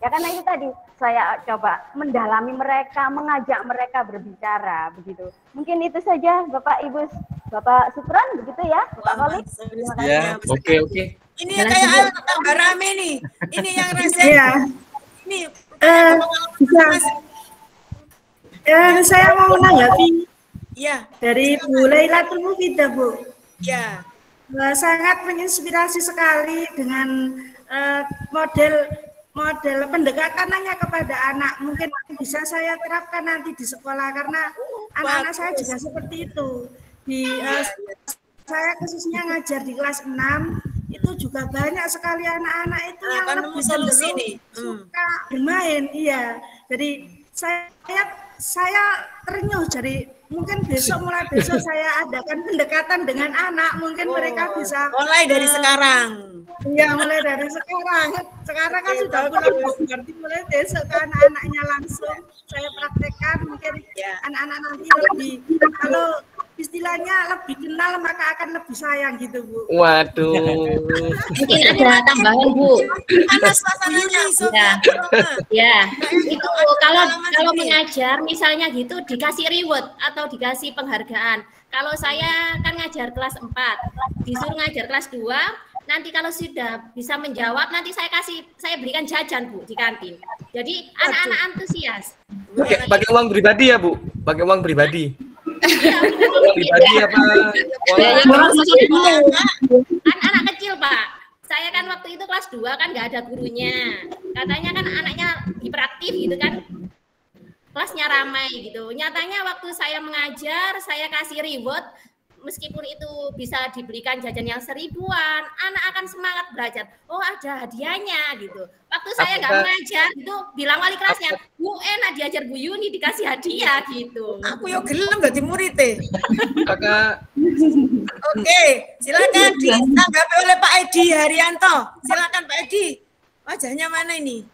Ya karena itu tadi saya coba mendalami mereka, mengajak mereka berbicara begitu. Mungkin itu saja Bapak Ibu, Bapak Supran begitu ya, Pak Kolik. Terima kasih. Ya, oke. Ini kayak tambah rame nih. Ini yang rasa. Iya. Ini saya mau menanggapi ya dari Bu Lailatul Mufidah, Bu. Ya. Sangat menginspirasi sekali dengan model pendekatannya kepada anak. Mungkin bisa saya terapkan nanti di sekolah karena anak-anak saya juga seperti itu. Saya khususnya ngajar di kelas 6, itu juga banyak sekali anak-anak itu yang lebih cenderung suka bermain. Iya. Jadi saya ternyuh, jadi mungkin mulai besok saya adakan pendekatan dengan anak, mungkin mereka bisa mulai dari sekarang. Iya, mulai dari sekarang. Sekarang kan sudah pulang, berarti mulai besok ke anak-anaknya langsung saya praktekkan. Mungkin anak-anak nanti lebih, kalau istilahnya lebih kenal maka akan lebih sayang gitu, Bu. Waduh. Mungkin ada tambahan, Bu. Panas suasananya. Ya, itu kalau mengajar misalnya gitu dikasih reward atau dikasih penghargaan. Kalau saya kan ngajar kelas 4, disuruh ngajar kelas 2, nanti kalau sudah bisa menjawab nanti saya berikan jajan Bu di kantin. Jadi anak-anak antusias. Pakai uang pribadi ya, Bu? Pakai uang pribadi. Pribadi apa? Anak kecil Pak. Saya kan waktu itu kelas 2 kan nggak ada gurunya. Katanya kan anaknya hiperaktif gitu kan. Kelasnya ramai gitu. Nyatanya waktu saya mengajar, saya kasih reward, meskipun itu bisa dibelikan jajan yang 1000-an, anak akan semangat belajar. Oh ada hadiahnya gitu. Waktu saya nggak mengajar itu bilang wali kelasnya, Bu enak diajar Bu Yuni dikasih hadiah gitu. Aku yo gelem dadi murid Kakak. Oke, silakan ditanggapi oleh Pak Edi Haryanto. Silakan Pak Edi. Wajahnya mana ini?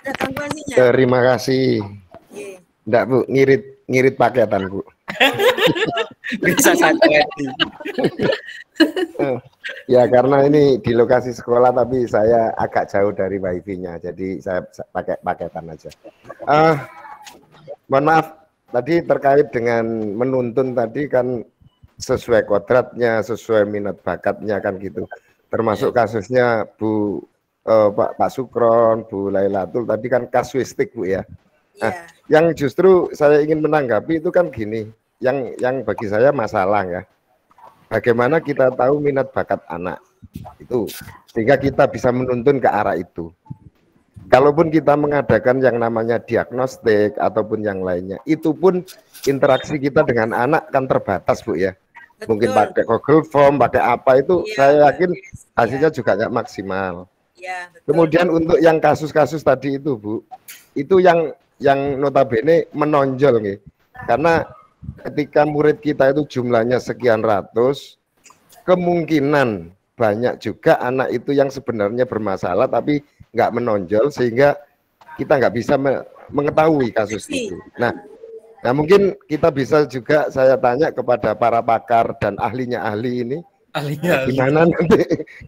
Ada tanggapannya. Terima kasih. Enggak, Bu, ngirit paketan, Bu. Bisa satu Edi. Ya karena ini di lokasi sekolah tapi saya agak jauh dari wifi-nya, jadi saya pakai paketan aja. Mohon maaf, tadi terkait dengan menuntun tadi kan sesuai kodratnya, sesuai minat bakatnya kan gitu. Termasuk kasusnya Pak Sukron, Bu Lailatul tadi kan kasuistik Bu ya. Nah, yang justru saya ingin menanggapi itu kan gini, yang bagi saya masalah ya. Bagaimana kita tahu minat bakat anak itu sehingga kita bisa menuntun ke arah itu. Kalaupun kita mengadakan yang namanya diagnostik ataupun yang lainnya, itu pun interaksi kita dengan anak kan terbatas Bu ya. Mungkin pakai Google Form, pakai apa itu saya yakin hasilnya juga nggak maksimal. Kemudian untuk yang kasus-kasus tadi itu Bu, itu yang notabene menonjol nih. Karena ketika murid kita itu jumlahnya sekian ratus, kemungkinan banyak juga anak itu yang sebenarnya bermasalah tapi nggak menonjol sehingga kita nggak bisa mengetahui kasus itu. Nah mungkin kita bisa juga saya tanya kepada para pakar dan ahlinya ahli ini,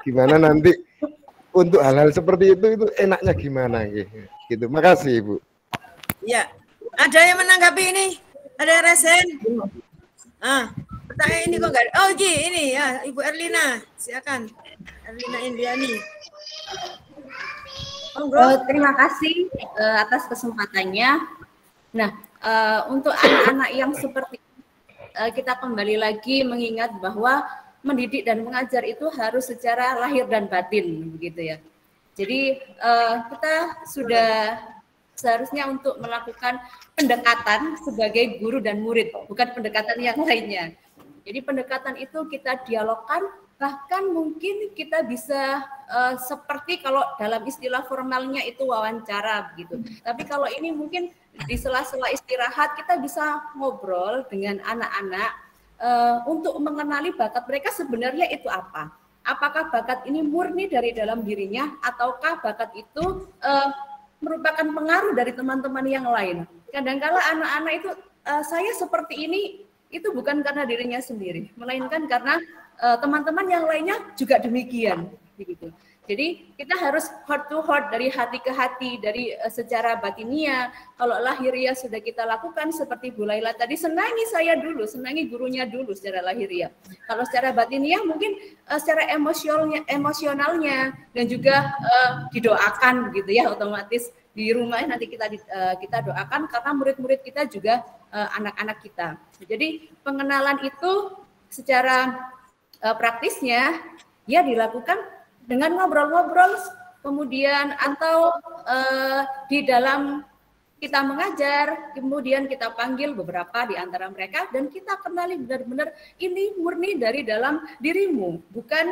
gimana nanti untuk hal-hal seperti itu enaknya gimana gitu. Makasih Ibu. Ya, ada yang menanggapi ini? Ada resen? Pertanyaan ini kok enggak? Oh, ini ya, Ibu Erlina. Silakan. Erlina Indiani. Terima kasih atas kesempatannya. Nah, untuk anak-anak yang seperti kita kembali lagi mengingat bahwa mendidik dan mengajar itu harus secara lahir dan batin, begitu ya. Jadi kita sudah seharusnya untuk melakukan pendekatan sebagai guru dan murid, bukan pendekatan yang lainnya. Jadi pendekatan itu kita dialogkan Bahkan mungkin kita bisa seperti kalau dalam istilah formalnya itu wawancara begitu. Tapi kalau ini mungkin di sela-sela istirahat kita bisa ngobrol dengan anak-anak untuk mengenali bakat mereka sebenarnya itu apa. Apakah bakat ini murni dari dalam dirinya ataukah bakat itu merupakan pengaruh dari teman-teman yang lain. Kadang-kala anak-anak itu saya seperti ini itu bukan karena dirinya sendiri, melainkan karena teman-teman yang lainnya juga demikian begitu. Jadi kita harus heart to heart, dari hati ke hati, dari secara batinia. Kalau lahiriah sudah kita lakukan seperti Bu Laila tadi, senangi saya dulu, senangi gurunya dulu secara lahiriah. Kalau secara batinia mungkin secara emosionalnya dan juga didoakan gitu ya, otomatis di rumah nanti kita doakan karena murid-murid kita juga anak-anak kita. Jadi pengenalan itu secara praktisnya ya dilakukan dengan ngobrol-ngobrol, kemudian atau di dalam kita mengajar, kemudian kita panggil beberapa di antara mereka dan kita kenali benar-benar ini murni dari dalam dirimu, bukan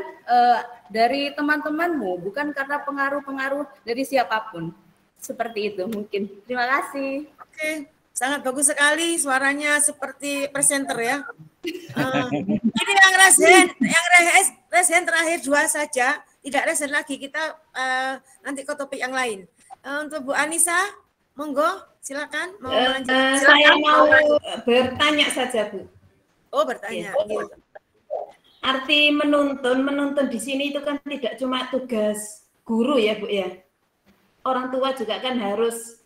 dari teman-temanmu, bukan karena pengaruh-pengaruh dari siapapun. Seperti itu mungkin. Terima kasih. Oke, sangat bagus sekali suaranya seperti presenter ya. Ini yang resen terakhir 2 saja. Tidak resen lagi, kita nanti ke topik yang lain. Untuk Bu Anissa, monggo, silakan. Saya mau bertanya saja, Bu. Oh, bertanya. Ya. Arti menuntun di sini itu kan tidak cuma tugas guru ya, Bu ya. Orang tua juga kan harus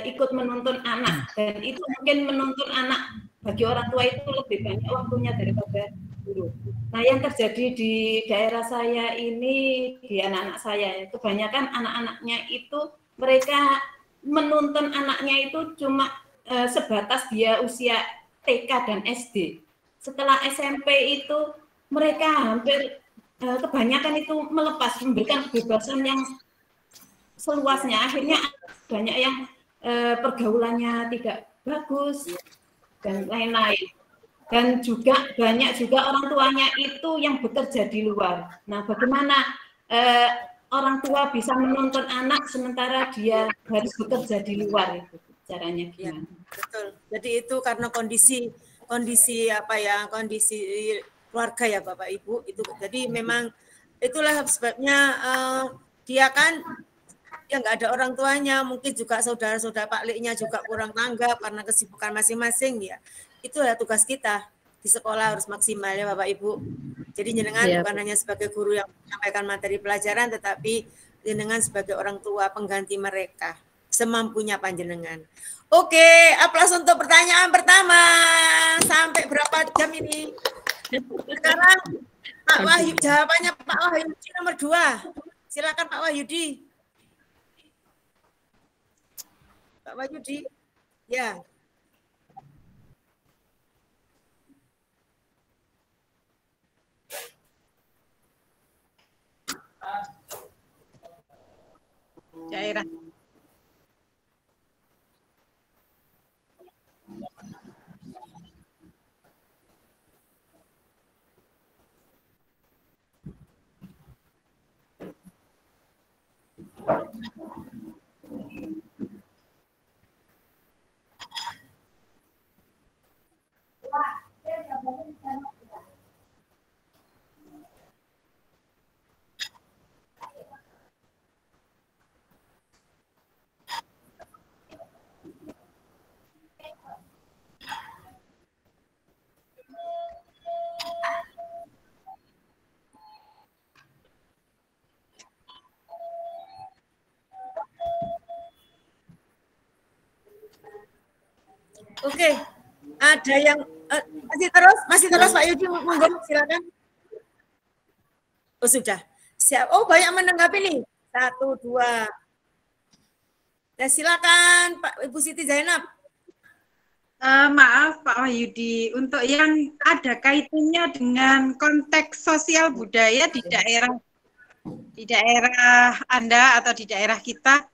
ikut menuntun anak, dan itu mungkin menuntun anak bagi orang tua itu lebih banyak waktunya daripada guru. Nah, yang terjadi di daerah saya ini, di anak-anak saya, kebanyakan anak-anaknya itu mereka menuntun anaknya itu cuma sebatas dia usia TK dan SD. Setelah SMP itu mereka hampir kebanyakan itu melepas, memberikan kebebasan yang seluasnya. Akhirnya banyak yang pergaulannya tidak bagus dan lain-lain. Dan juga banyak juga orang tuanya itu yang bekerja di luar. Nah, bagaimana orang tua bisa menuntun anak sementara dia harus bekerja di luar itu caranya gimana? Ya, betul. Jadi itu karena kondisi keluarga ya Bapak Ibu itu. Jadi memang itulah sebabnya dia kan yang nggak ada orang tuanya, mungkin juga saudara-saudara Pak Liknya juga kurang tanggap karena kesibukan masing-masing ya. Itu adalah tugas kita di sekolah harus maksimal ya Bapak Ibu. Jadi jenengan bukan hanya sebagai guru yang menyampaikan materi pelajaran, tetapi jenengan sebagai orang tua pengganti mereka semampunya panjenengan. Oke, aplaus untuk pertanyaan pertama. Sampai berapa jam ini? Sekarang Pak Wahyu, jawabannya Pak Wahyudi nomor 2. Silakan Pak Wahyudi. Pak Wahyudi, ya. Daerah. Oke, ada yang masih terus Pak Yudi, monggo silakan. Oh sudah, siap. Oh banyak menanggapi nih. 1, 2. Ya silakan Pak Ibu Siti Zainab. Maaf Pak Wahyudi, untuk yang ada kaitannya dengan konteks sosial budaya di daerah Anda atau di daerah kita,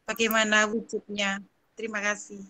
bagaimana wujudnya? Terima kasih.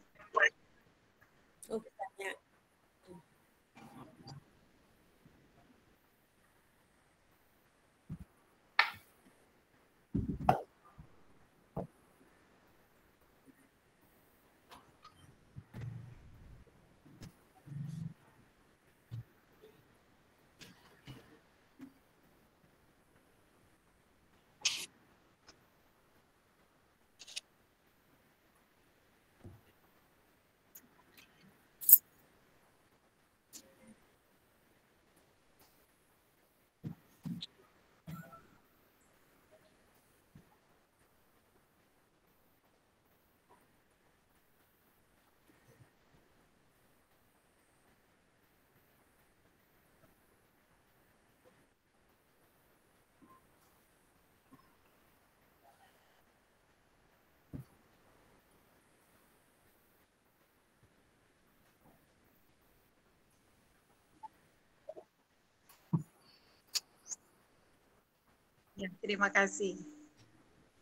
Ya, terima kasih.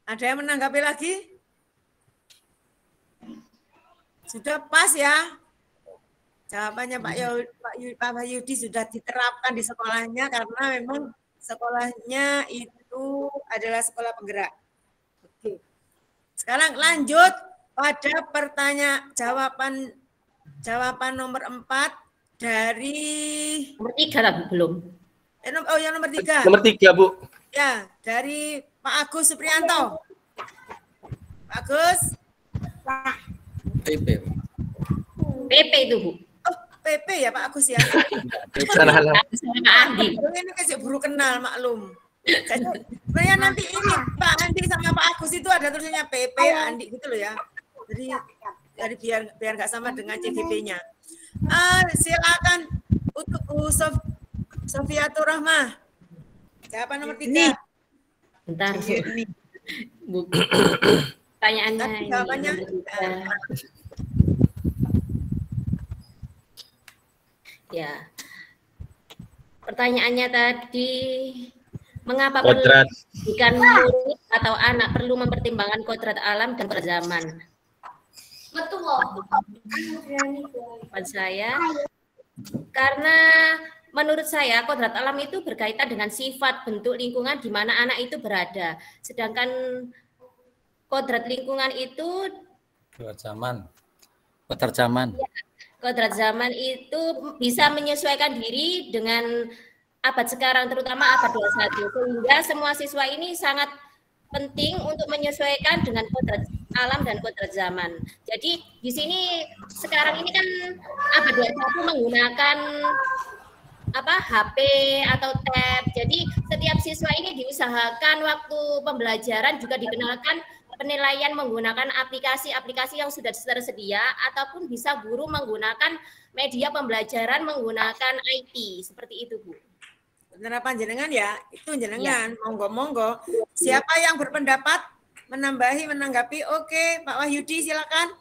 Ada yang menanggapi lagi? Sudah pas ya? Jawabannya Pak Yudi sudah diterapkan di sekolahnya karena memang sekolahnya itu adalah sekolah penggerak. Oke. Sekarang lanjut pada jawaban nomor 4 dari nomor 3 lah belum. Yang nomor 3. Nomor 3, Bu. Ya, dari Pak Agus Supriyanto. Pak Agus. PP. PP itu, Bu. Oh, PP ya Pak Agus ya. Salah. Ini kasih buru kenal maklum. Jadi sebenarnya nanti ini Pak Andi sama Pak Agus itu ada tulisannya PP Andi gitu loh ya. Jadi biar nggak sama dengan CGP-nya. Silakan untuk Bu Sofiatur Rahmah. Jawaban nomor 3. Bentar, Bu. Pertanyaannya jawabannya. Ya. Pertanyaannya tadi, mengapa kodrat pendidikan murid atau anak perlu mempertimbangkan kodrat alam dan kodrat zaman? Betul. Buat saya, karena menurut saya kodrat alam itu berkaitan dengan sifat, bentuk, lingkungan di mana anak itu berada. Sedangkan kodrat lingkungan itu kodrat zaman. Kodrat zaman. Ya, kodrat zaman itu bisa menyesuaikan diri dengan abad sekarang, terutama abad 21. Sehingga semua siswa ini sangat penting untuk menyesuaikan dengan kodrat alam dan kodrat zaman. Jadi di sini sekarang ini kan abad 21 menggunakan HP atau tab. Jadi setiap siswa ini diusahakan waktu pembelajaran juga dikenalkan penilaian menggunakan aplikasi-aplikasi yang sudah tersedia ataupun bisa guru menggunakan media pembelajaran menggunakan IT. Seperti itu, Bu. Penerapan jenengan ya, itu jenengan. Monggo-monggo. Siapa yang berpendapat menanggapi? Oke, Pak Wahyudi silakan.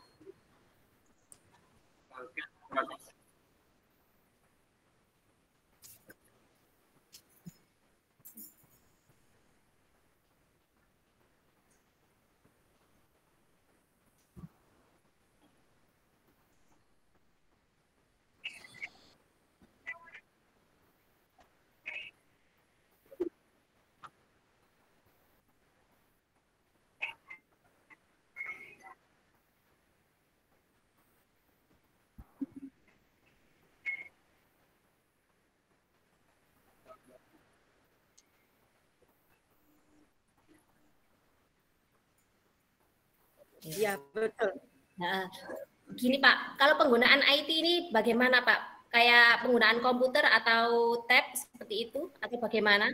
Iya, betul. Nah, gini Pak, kalau penggunaan IT ini bagaimana Pak? Kayak penggunaan komputer atau tab seperti itu atau bagaimana?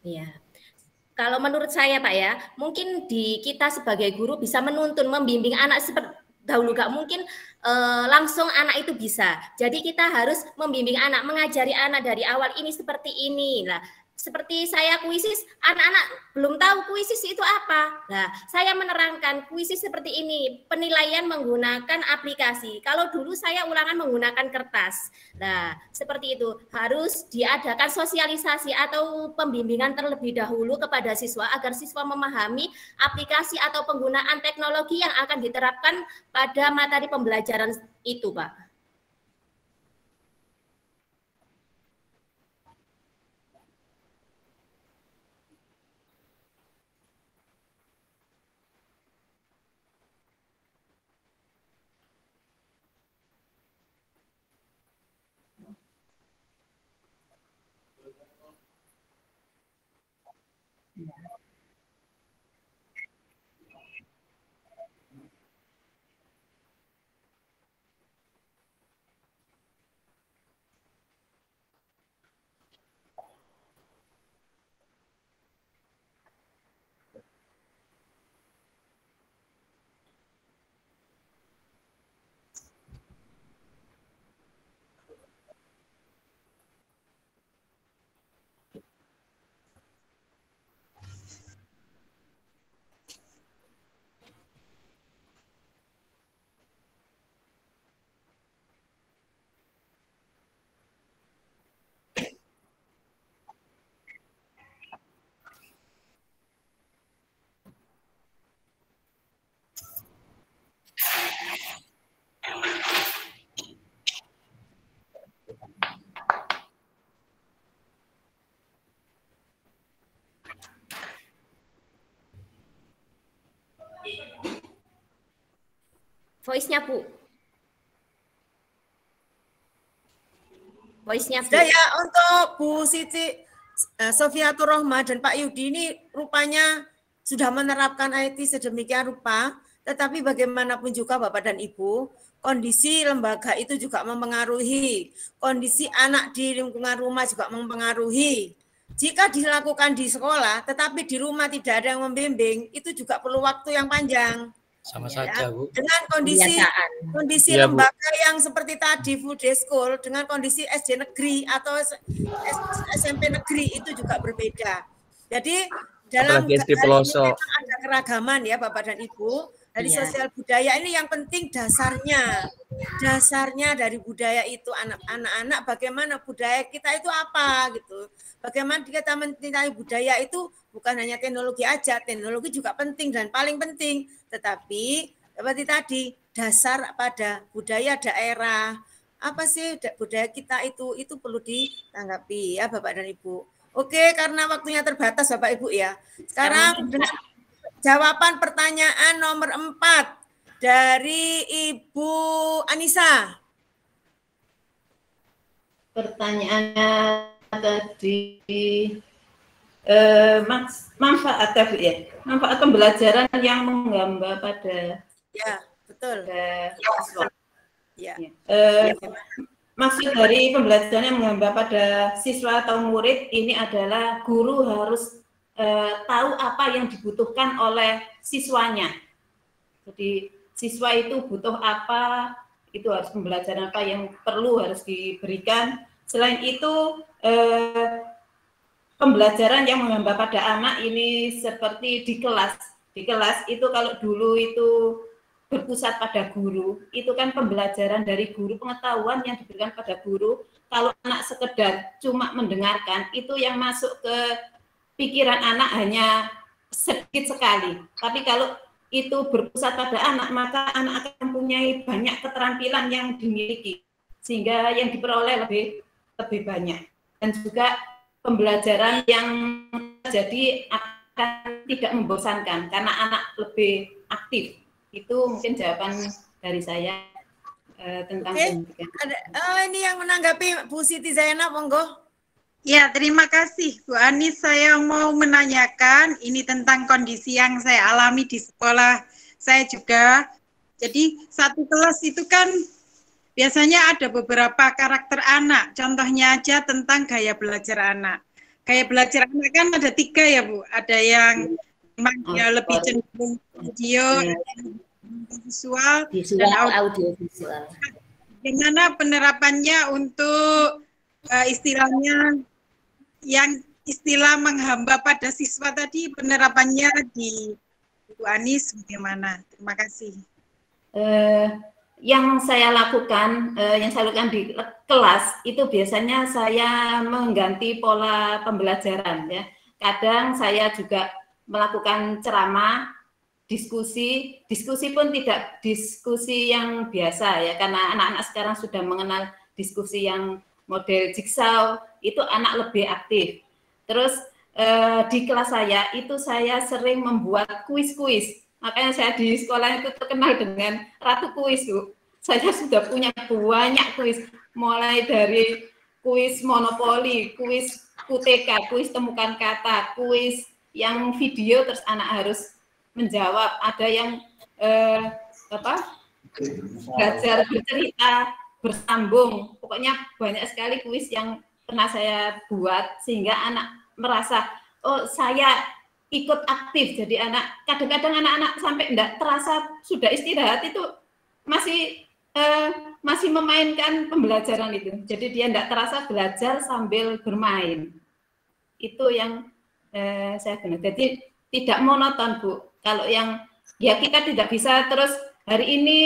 Iya. Kalau menurut saya Pak ya, mungkin kita sebagai guru bisa menuntun, membimbing anak seperti dahulu gak mungkin langsung anak itu bisa. Jadi kita harus membimbing anak, mengajari anak dari awal ini seperti ini. Nah, seperti saya kuisis, anak-anak belum tahu kuisis itu apa. Nah, saya menerangkan kuisis seperti ini, penilaian menggunakan aplikasi. Kalau dulu saya ulangan menggunakan kertas. Nah, seperti itu. Harus diadakan sosialisasi atau pembimbingan terlebih dahulu kepada siswa agar siswa memahami aplikasi atau penggunaan teknologi yang akan diterapkan pada materi pembelajaran itu, Pak. Voice-nya, Bu. Voice-nya, Bu. Sudah ya, untuk Bu Siti Sofiatur Rohmah dan Pak Yudi ini rupanya sudah menerapkan IT sedemikian rupa, tetapi bagaimanapun juga Bapak dan Ibu, kondisi lembaga itu juga mempengaruhi, kondisi anak di lingkungan rumah juga mempengaruhi. Jika dilakukan di sekolah, tetapi di rumah tidak ada yang membimbing, itu juga perlu waktu yang panjang. Sama saja, Bu. Dengan kondisi Ya, Bu. lembaga yang seperti tadi full day school, dengan kondisi SD negeri atau SMP negeri itu juga berbeda. Jadi dalam Apalagi SD hal ini pelosok. memang ada keragaman ya Bapak dan Ibu. Dari Iya. sosial budaya ini yang penting dasarnya dari budaya itu anak-anak bagaimana budaya kita itu apa gitu. Bagaimana kita mencintai budaya itu bukan hanya teknologi aja, teknologi juga penting dan paling penting. Tetapi seperti tadi dasar pada budaya daerah apa sih budaya kita itu perlu ditanggapi ya Bapak dan Ibu. Oke, karena waktunya terbatas Bapak Ibu ya. Sekarang dengan jawaban pertanyaan nomor 4 dari Ibu Anissa. Pertanyaannya tadi manfaat Bu ya, manfaat pembelajaran yang menggambar pada ya betul siswa. Ya. Maksud dari pembelajaran yang menggambar pada siswa atau murid ini adalah guru harus tahu apa yang dibutuhkan oleh siswanya. Jadi siswa itu butuh apa, itu harus pembelajaran apa yang perlu harus diberikan. Selain itu pembelajaran yang menggambar pada anak ini seperti di kelas. Di kelas itu kalau dulu itu berpusat pada guru, itu kan pembelajaran dari guru, pengetahuan yang diberikan pada guru. Kalau anak sekedar cuma mendengarkan, itu yang masuk ke pikiran anak hanya sedikit sekali. Tapi kalau itu berpusat pada anak, maka anak akan mempunyai banyak keterampilan yang dimiliki, sehingga yang diperoleh lebih banyak. Dan juga pembelajaran yang jadi akan tidak membosankan, karena anak lebih aktif. Itu mungkin jawaban dari saya tentang pendidikan. Ini yang menanggapi Bu Siti Zainab, monggo. Ya, terima kasih Bu Anis. Saya mau menanyakan ini tentang kondisi yang saya alami di sekolah saya juga. Jadi satu kelas itu kan biasanya ada beberapa karakter anak. Contohnya aja tentang gaya belajar anak. Gaya belajar anak kan ada 3 ya Bu. Ada yang memang dia lebih cenderung audio, visual, dan audio visual. Bagaimana penerapannya untuk istilahnya yang istilah menghamba pada siswa tadi penerapannya di Bu Anis bagaimana? Terima kasih. Yang saya lakukan di kelas itu biasanya saya mengganti pola pembelajaran ya. Kadang saya juga melakukan ceramah, diskusi pun tidak diskusi yang biasa ya, karena anak-anak sekarang sudah mengenal diskusi yang model jigsaw, itu anak lebih aktif. Terus di kelas saya itu saya sering membuat kuis-kuis. Makanya saya di sekolah itu terkenal dengan Ratu Kuis, Bu. Saya sudah punya banyak kuis, mulai dari kuis monopoli, kuis QTK, kuis temukan kata, kuis yang video terus anak harus menjawab, ada yang belajar bercerita, bersambung. Pokoknya banyak sekali kuis yang pernah saya buat sehingga anak merasa, oh saya ikut aktif. Jadi anak, kadang-kadang anak-anak sampai enggak terasa sudah istirahat itu masih memainkan pembelajaran itu. Jadi dia enggak terasa belajar sambil bermain. Itu yang saya gunakan. Jadi tidak monoton, Bu. Kalau yang ya kita tidak bisa terus hari ini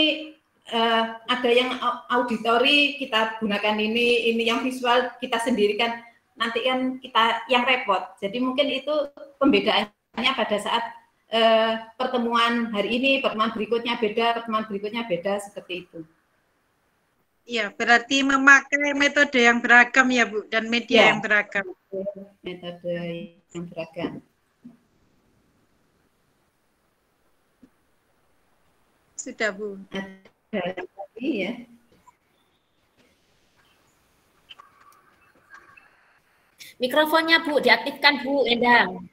ada yang auditori kita gunakan ini yang visual kita sendirikan, nanti kan kita yang repot. Jadi mungkin itu pembedaannya pada saat pertemuan hari ini, pertemuan berikutnya beda seperti itu. Iya, berarti memakai metode yang beragam ya Bu, dan media yang beragam. Metode yang beragam. Sudah Bu. Ada lagi ya. Mikrofonnya Bu, diaktifkan Bu, Endang.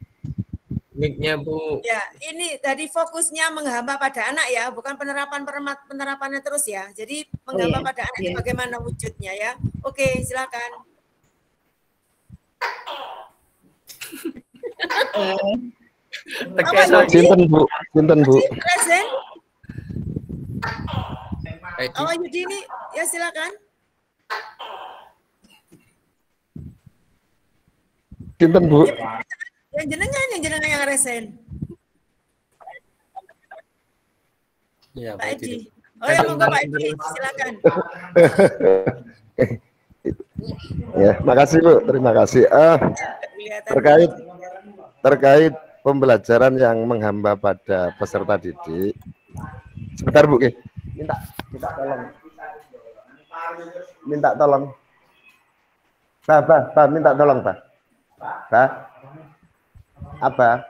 Mic-nya Bu. Ya, ini tadi fokusnya menghamba pada anak ya, bukan penerapannya terus ya. Jadi menghamba pada anak itu bagaimana wujudnya ya. Oke, silakan. Sinten Bu. Present. Oh, Yudini, ya silakan. Sinten Bu. Yang jenengan yang resen. Ya, Pak Edi. Oh ya, monggo Pak Edi, silakan. Ya, makasih Bu, terima kasih. Terkait pembelajaran yang menghamba pada peserta didik. Sebentar Bu, minta tolong. Pak, minta tolong, Pak. Apa?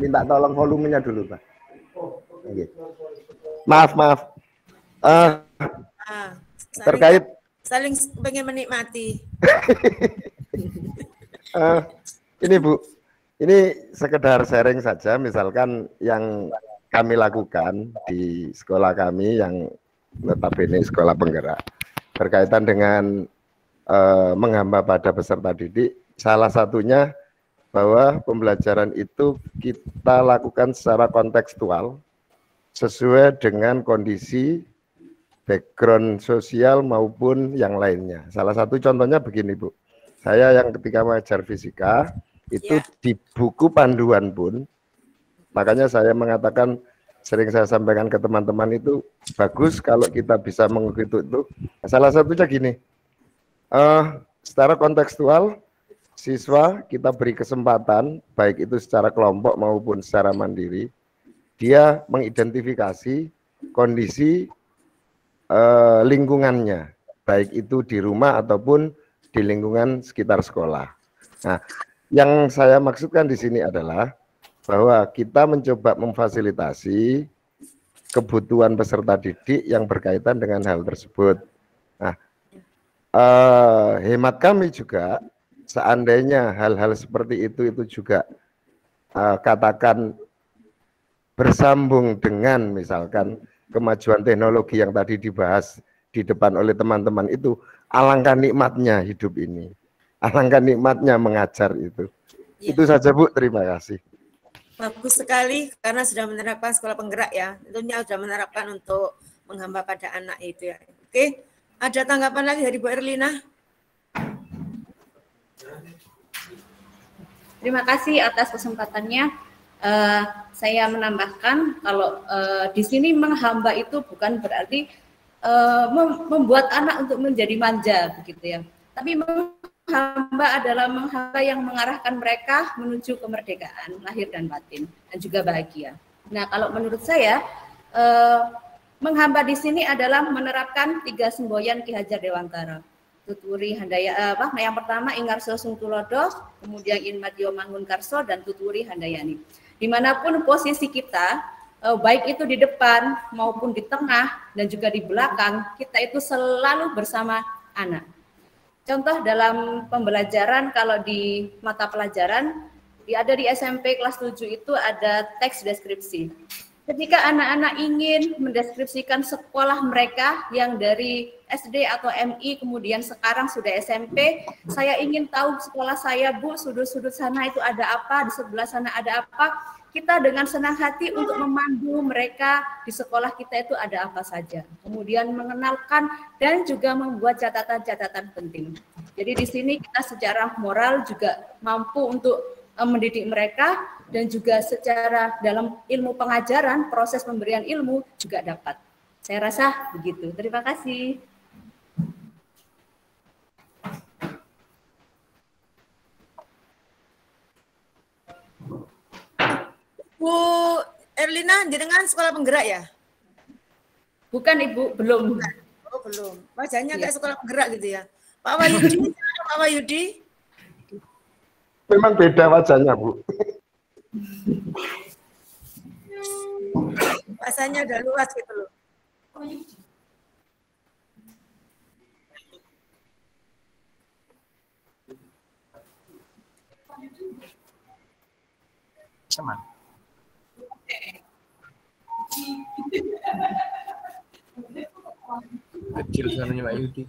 Minta tolong volumenya dulu, Pak. Maaf. Terkait saling pengen menikmati. Ini Bu, ini sekedar sharing saja, misalkan yang kami lakukan di sekolah kami yang notabene sekolah penggerak berkaitan dengan menghamba pada peserta didik. Salah satunya bahwa pembelajaran itu kita lakukan secara kontekstual sesuai dengan kondisi background sosial maupun yang lainnya. Salah satu contohnya begini Bu, saya yang ketika mengajar fisika itu di buku panduan pun, makanya saya mengatakan, sering saya sampaikan ke teman-teman itu bagus kalau kita bisa mengikuti itu. Salah satunya gini, secara kontekstual siswa kita beri kesempatan, baik itu secara kelompok maupun secara mandiri, dia mengidentifikasi kondisi lingkungannya, baik itu di rumah ataupun di lingkungan sekitar sekolah. Nah, yang saya maksudkan di sini adalah bahwa kita mencoba memfasilitasi kebutuhan peserta didik yang berkaitan dengan hal tersebut. Nah, hemat kami juga, seandainya hal-hal seperti itu juga katakan bersambung dengan misalkan kemajuan teknologi yang tadi dibahas di depan oleh teman-teman itu, alangkah nikmatnya hidup ini, alangkah nikmatnya mengajar itu. Itu saja Bu, terima kasih. Bagus sekali karena sudah menerapkan sekolah penggerak ya, tentunya sudah menerapkan untuk menghamba pada anak itu ya. Oke, ada tanggapan lagi dari Bu Erlina? Terima kasih atas kesempatannya. Saya menambahkan kalau di sini menghamba itu bukan berarti membuat anak untuk menjadi manja begitu ya. Tapi menghamba adalah menghamba yang mengarahkan mereka menuju kemerdekaan lahir dan batin dan juga bahagia. Nah, kalau menurut saya menghamba di sini adalah menerapkan 3 semboyan Ki Hajar Dewantara. Tuturi Handaya yang pertama Ingarso Sungtulodo, kemudian Inmatio Mangunkarso dan Tuturi Handayani. Dimanapun posisi kita, baik itu di depan maupun di tengah dan juga di belakang, kita itu selalu bersama anak. Contoh dalam pembelajaran, kalau di mata pelajaran, ada di SMP kelas 7 itu ada teks deskripsi. Ketika anak-anak ingin mendeskripsikan sekolah mereka yang dari SD atau MI, kemudian sekarang sudah SMP, saya ingin tahu sekolah saya, Bu, sudut-sudut sana itu ada apa, di sebelah sana ada apa. Kita dengan senang hati untuk memandu mereka di sekolah kita itu ada apa saja. Kemudian mengenalkan dan juga membuat catatan-catatan penting. Jadi di sini kita secara moral juga mampu untuk mendidik mereka dan juga secara dalam ilmu pengajaran, proses pemberian ilmu juga dapat. Saya rasa begitu. Terima kasih. Bu Erlina, jenengan sekolah penggerak ya? Bukan Ibu, belum. Oh, belum. Wajahnya kayak sekolah penggerak gitu ya. Pak Wahyudi, Pak Wahyudi. Memang beda wajahnya, Bu. Bahasanya udah luas gitu loh. Sama. Kecil sananya Pak Yudi.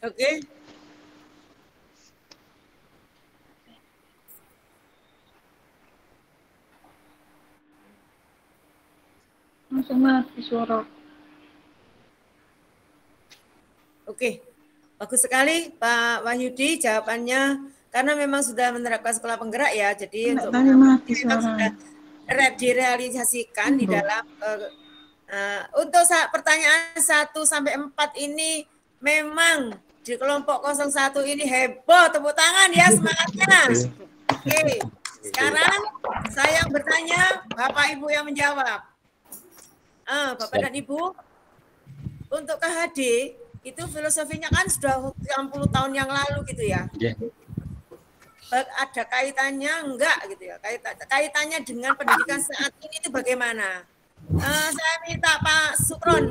Oke. Langsung mati suara. Oke. Bagus sekali Pak Wahyudi jawabannya, karena memang sudah menerapkan sekolah penggerak ya, jadi untuk memang sudah direalisasikan di dalam untuk pertanyaan 1 sampai 4 ini memang di kelompok 01 ini heboh, tepuk tangan ya semangatnya. Oke, sekarang saya yang bertanya, Bapak Ibu yang menjawab. Bapak dan Ibu, untuk KHD itu filosofinya kan sudah 60 tahun yang lalu gitu ya. Ada kaitannya enggak gitu ya? Kaitannya dengan pendidikan saat ini itu bagaimana? Saya minta Pak Sukron.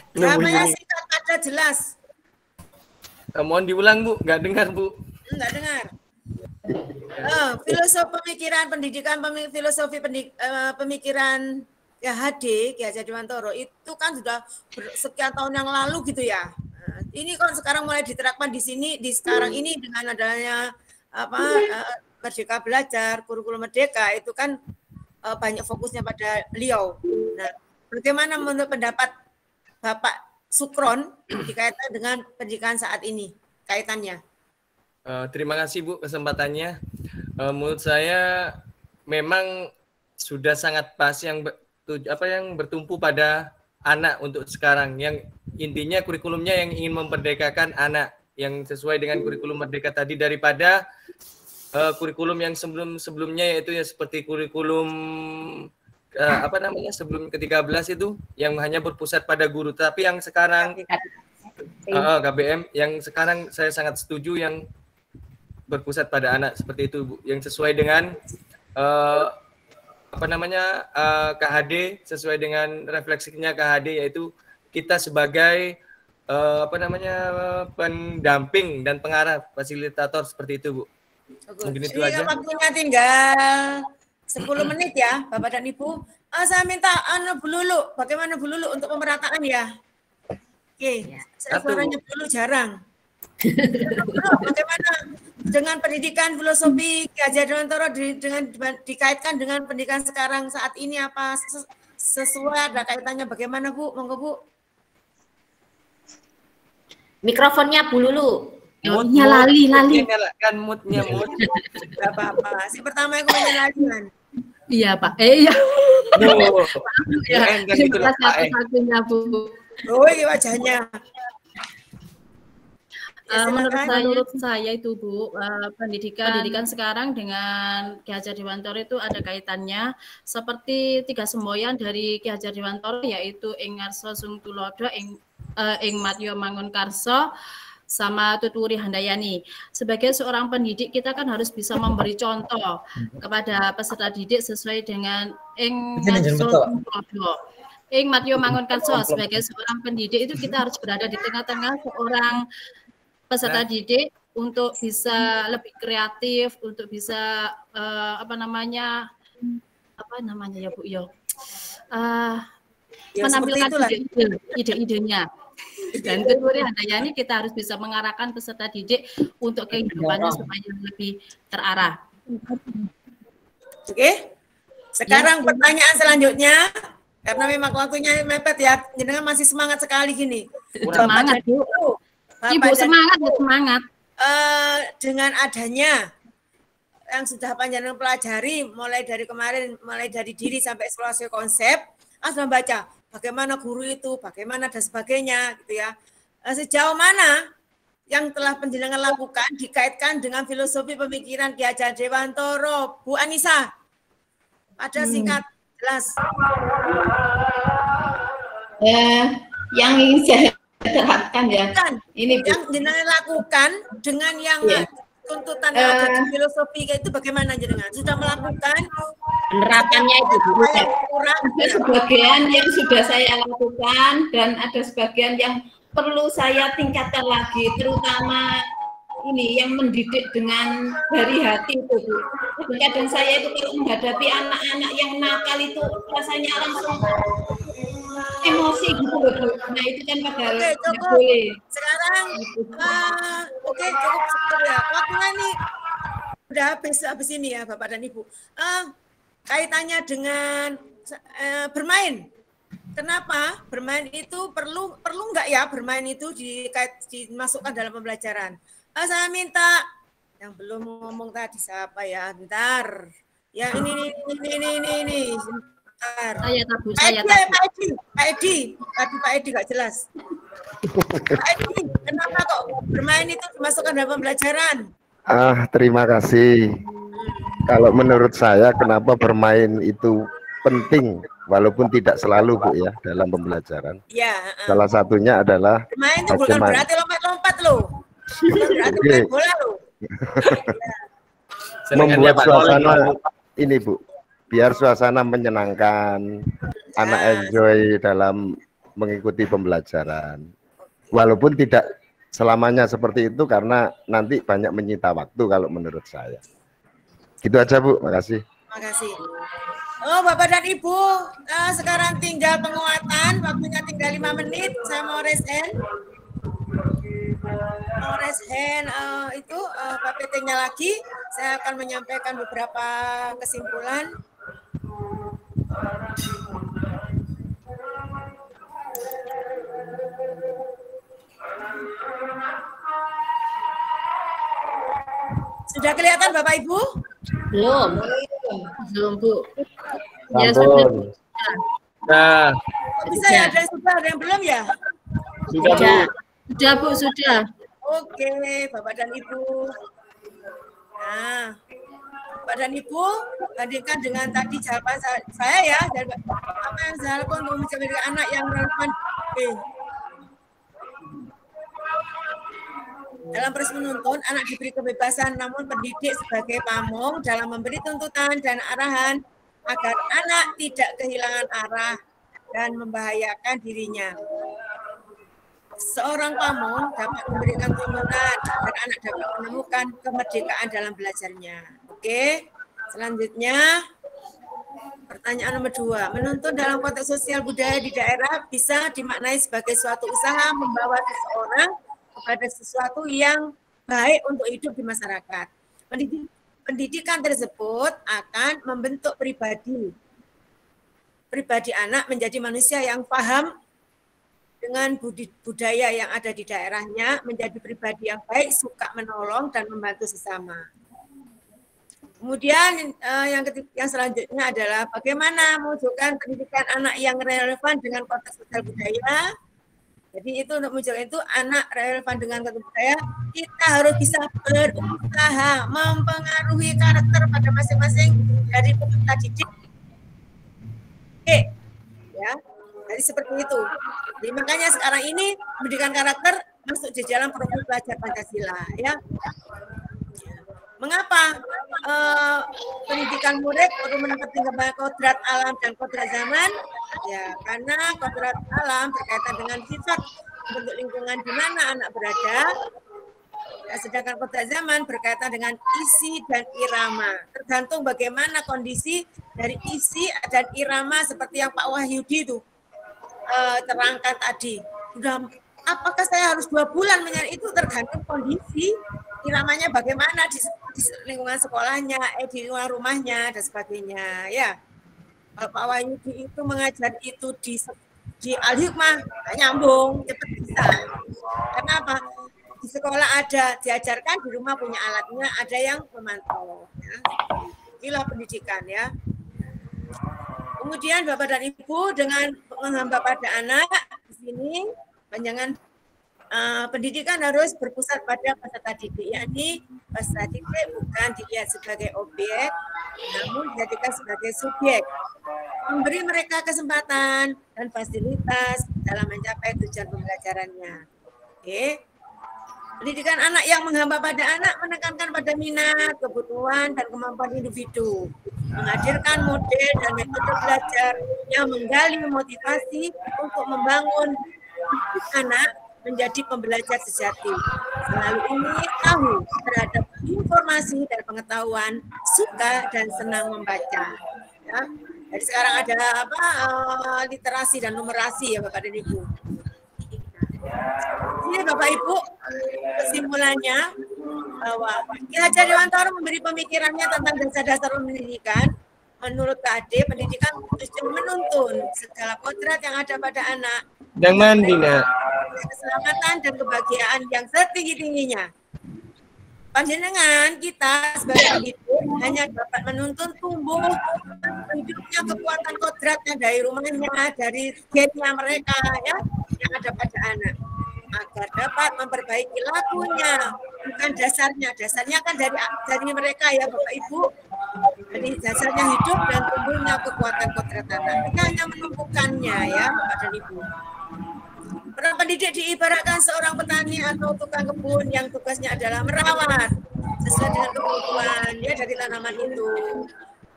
Namanya singkat ada jelas. Mohon diulang Bu, nggak dengar Bu. Enggak dengar. Filosofi pemikiran pendidikan, pemikiran KHD, Ki Hajar Dewantoro itu kan sudah sekian tahun yang lalu gitu ya. Ini kan sekarang mulai diterapkan di sini, di sekarang ini dengan adanya Merdeka Belajar, kurikulum Merdeka itu kan banyak fokusnya pada beliau. Nah, bagaimana menurut pendapat Bapak Sukron dikaitkan dengan pendidikan saat ini kaitannya? Terima kasih Bu kesempatannya. Menurut saya memang sudah sangat pas yang bertumpu pada anak untuk sekarang, yang intinya kurikulumnya yang ingin memperdekakan anak yang sesuai dengan kurikulum Merdeka tadi daripada kurikulum yang sebelumnya yaitu ya seperti kurikulum sebelum ke-13 itu yang hanya berpusat pada guru, tapi yang sekarang KBM yang sekarang saya sangat setuju yang berpusat pada anak seperti itu Bu, yang sesuai dengan KHD, sesuai dengan refleksinya KHD, yaitu kita sebagai pendamping dan pengarah, fasilitator seperti itu Bu. Mungkin itu aja. Waktunya tinggal 10 menit ya Bapak dan Ibu. Saya minta Bu Lulu, bagaimana Bu Lulu untuk pemerataan ya? Oke, suaranya Bu Lulu jarang. Bagaimana dengan pendidikan filosofi Ki Hajar Dewantoro dengan dikaitkan dengan pendidikan sekarang saat ini, apa sesuai, ada kaitannya bagaimana Bu? Monggo Bu. Mikrofonnya Bu Lulu. Moodnya lali. Kan moodnya. Enggak apa-apa. Si pertama yang menyalakan. Iya Pak. Iya. Satu-satunya Bu. Oh, ini wajahnya. Menurut saya itu Bu, pendidikan sekarang dengan Ki Hajar Dewantoro itu ada kaitannya seperti 3 semboyan dari Ki Hajar Dewantoro, yaitu ing ngarsa sung tulodo, ing matya mangun karsa, sama Tuturi Handayani. Sebagai seorang pendidik kita kan harus bisa memberi contoh kepada peserta didik sesuai dengan ing ngarsa sung tulodo, ing matya mangun karsa. Sebagai seorang pendidik itu kita harus berada di tengah-tengah seorang peserta didik untuk bisa lebih kreatif, untuk bisa ya Bu ya, menampilkan ide-idenya. Dan Tuturi Handayani kita harus bisa mengarahkan peserta didik untuk kehidupannya supaya lebih terarah. Oke, sekarang pertanyaan selanjutnya, karena memang waktunya mepet ya, jenengan masih semangat sekali gini. Semangat Bu. Ibu semangat. Dengan adanya yang sudah panjenengan pelajari mulai dari kemarin, mulai dari diri sampai eksplorasi konsep, harus membaca bagaimana guru itu, bagaimana dan sebagainya, gitu ya. Sejauh mana yang telah panjenengan lakukan dikaitkan dengan filosofi pemikiran Ki Hajar Dewantoro, Bu Anissa? Ada singkat, jelas. Yang ingin saya terapkan ya. Ini yang jenengan lakukan dengan yang tuntutan dari filosofi itu bagaimana jenengan? Sudah melakukan penerapannya itu kurang. Ada sebagian yang sudah saya lakukan dan ada sebagian yang perlu saya tingkatkan lagi, terutama ini yang mendidik dengan dari hati itu Bu. Kadang saya itu kalau menghadapi anak-anak yang nakal itu rasanya langsung emosi gitu loh Bu. Nah itu kan padahal cukup. Boleh. Sekarang cukup ya. Waktunya ini udah habis ini ya Bapak dan Ibu. Kaitannya dengan bermain. Kenapa bermain itu perlu nggak ya bermain itu dimasukkan dalam pembelajaran? Saya minta yang belum ngomong tadi siapa ya? Bentar. Ya ini. Pak Edi nggak jelas. Pak Edi, kenapa kok bermain itu dimasukkan dalam pembelajaran? Terima kasih. Kalau menurut saya, kenapa bermain itu penting, walaupun tidak selalu Bu ya dalam pembelajaran. Ya. Salah satunya adalah bermain itu bukan berarti lompat-lompat loh. Bukan berarti main bola loh. Membuat suasana ini Bu, biar suasana menyenangkan, anak enjoy dalam mengikuti pembelajaran. Walaupun tidak selamanya seperti itu karena nanti banyak menyita waktu kalau menurut saya. Gitu aja Bu, makasih. Makasih. Oh, Bapak dan Ibu, sekarang tinggal penguatan, waktunya tinggal 5 menit. Saya mau raise hand. Mau raise hand itu PPT-nya lagi. Saya akan menyampaikan beberapa kesimpulan. Sudah kelihatan Bapak Ibu? Belum. Belum, Bu. Ya, Ampun. Nah, bisa ya, ada yang sudah, ada yang belum ya? sudah Bu. Sudah, Bu, sudah. Oke, Bapak dan Ibu. Nah, Bapak dan Ibu, bandingkan dengan tadi jawaban saya ya, apa yang saya lakukan untuk mencari anak yang relevan. Dalam proses menuntun, anak diberi kebebasan, namun pendidik sebagai pamong dalam memberi tuntutan dan arahan agar anak tidak kehilangan arah dan membahayakan dirinya. Seorang pamong dapat memberikan tuntunan agar anak dapat menemukan kemerdekaan dalam belajarnya. Oke, selanjutnya pertanyaan nomor 2. Menuntun dalam konteks sosial budaya di daerah bisa dimaknai sebagai suatu usaha membawa seseorang kepada sesuatu yang baik untuk hidup di masyarakat. Pendidikan tersebut akan membentuk pribadi anak menjadi manusia yang paham dengan budaya yang ada di daerahnya, menjadi pribadi yang baik, suka menolong dan membantu sesama. Kemudian yang selanjutnya adalah bagaimana mewujudkan pendidikan anak yang relevan dengan konteks sosial budaya. Jadi itu untuk muncul itu anak relevan dengan konteks budaya, kita harus bisa berusaha mempengaruhi karakter pada masing-masing dari peserta didik. Oke, ya, jadi seperti itu. Jadi makanya sekarang ini pendidikan karakter masuk di dalam program belajar Pancasila, ya. Mengapa pendidikan murid perlu menempatkan kodrat alam dan kodrat zaman? Ya, karena kodrat alam berkaitan dengan sifat bentuk lingkungan di mana anak berada, ya, sedangkan kodrat zaman berkaitan dengan isi dan irama. Tergantung bagaimana kondisi dari isi dan irama seperti yang Pak Wahyudi itu terangkan tadi. Sudah, apakah saya harus 2 bulan menyari itu tergantung kondisi iramanya bagaimana di lingkungan sekolahnya, di lingkungan rumahnya dan sebagainya, ya. Kalau Pak Wahyudi itu mengajar itu di Al-Hikmah nyambung, cepat bisa. Kenapa? Di sekolah ada diajarkan, di rumah punya alatnya, ada yang memantau. Ya. Inilah pendidikan, ya. Kemudian Bapak dan Ibu dengan menghamba pada anak di sini panjangan pendidikan harus berpusat pada peserta didik, yakni peserta didik bukan dilihat sebagai objek, namun dijadikan sebagai subjek. Memberi mereka kesempatan dan fasilitas dalam mencapai tujuan pembelajarannya. Oke. Pendidikan anak yang menghamba pada anak menekankan pada minat, kebutuhan, dan kemampuan individu. Menghadirkan model dan metode belajar yang menggali motivasi untuk membangun anak menjadi pembelajar sejati. Selalu ingin tahu terhadap informasi dan pengetahuan, suka dan senang membaca. Ya. Jadi sekarang ada literasi dan numerasi ya Bapak dan Ibu. Ini Bapak Ibu kesimpulannya bahwa Ki Hajar Dewantara memberi pemikirannya tentang dasar-dasar pendidikan. Menurut KAD, pendidikan justru menuntun segala kodrat yang ada pada anak. Jangan Dina. Keselamatan dan kebahagiaan yang setinggi-tingginya. Panjenengan kita sebagai pendidik hanya dapat menuntun tumbuh hidupnya kekuatan kodratnya dari rumahnya, dari gennya mereka ya yang ada pada anak, agar dapat memperbaiki lakunya, bukan dasarnya. Dasarnya kan dari mereka ya Bapak Ibu. Jadi dasarnya hidup dan tumbuhnya kekuatan kodrat anak. Kita hanya menumbuhkannya ya Bapak dan Ibu. Para pendidik diibaratkan seorang petani atau tukang kebun yang tugasnya adalah merawat sesuai dengan kebutuhan ya dari tanaman itu.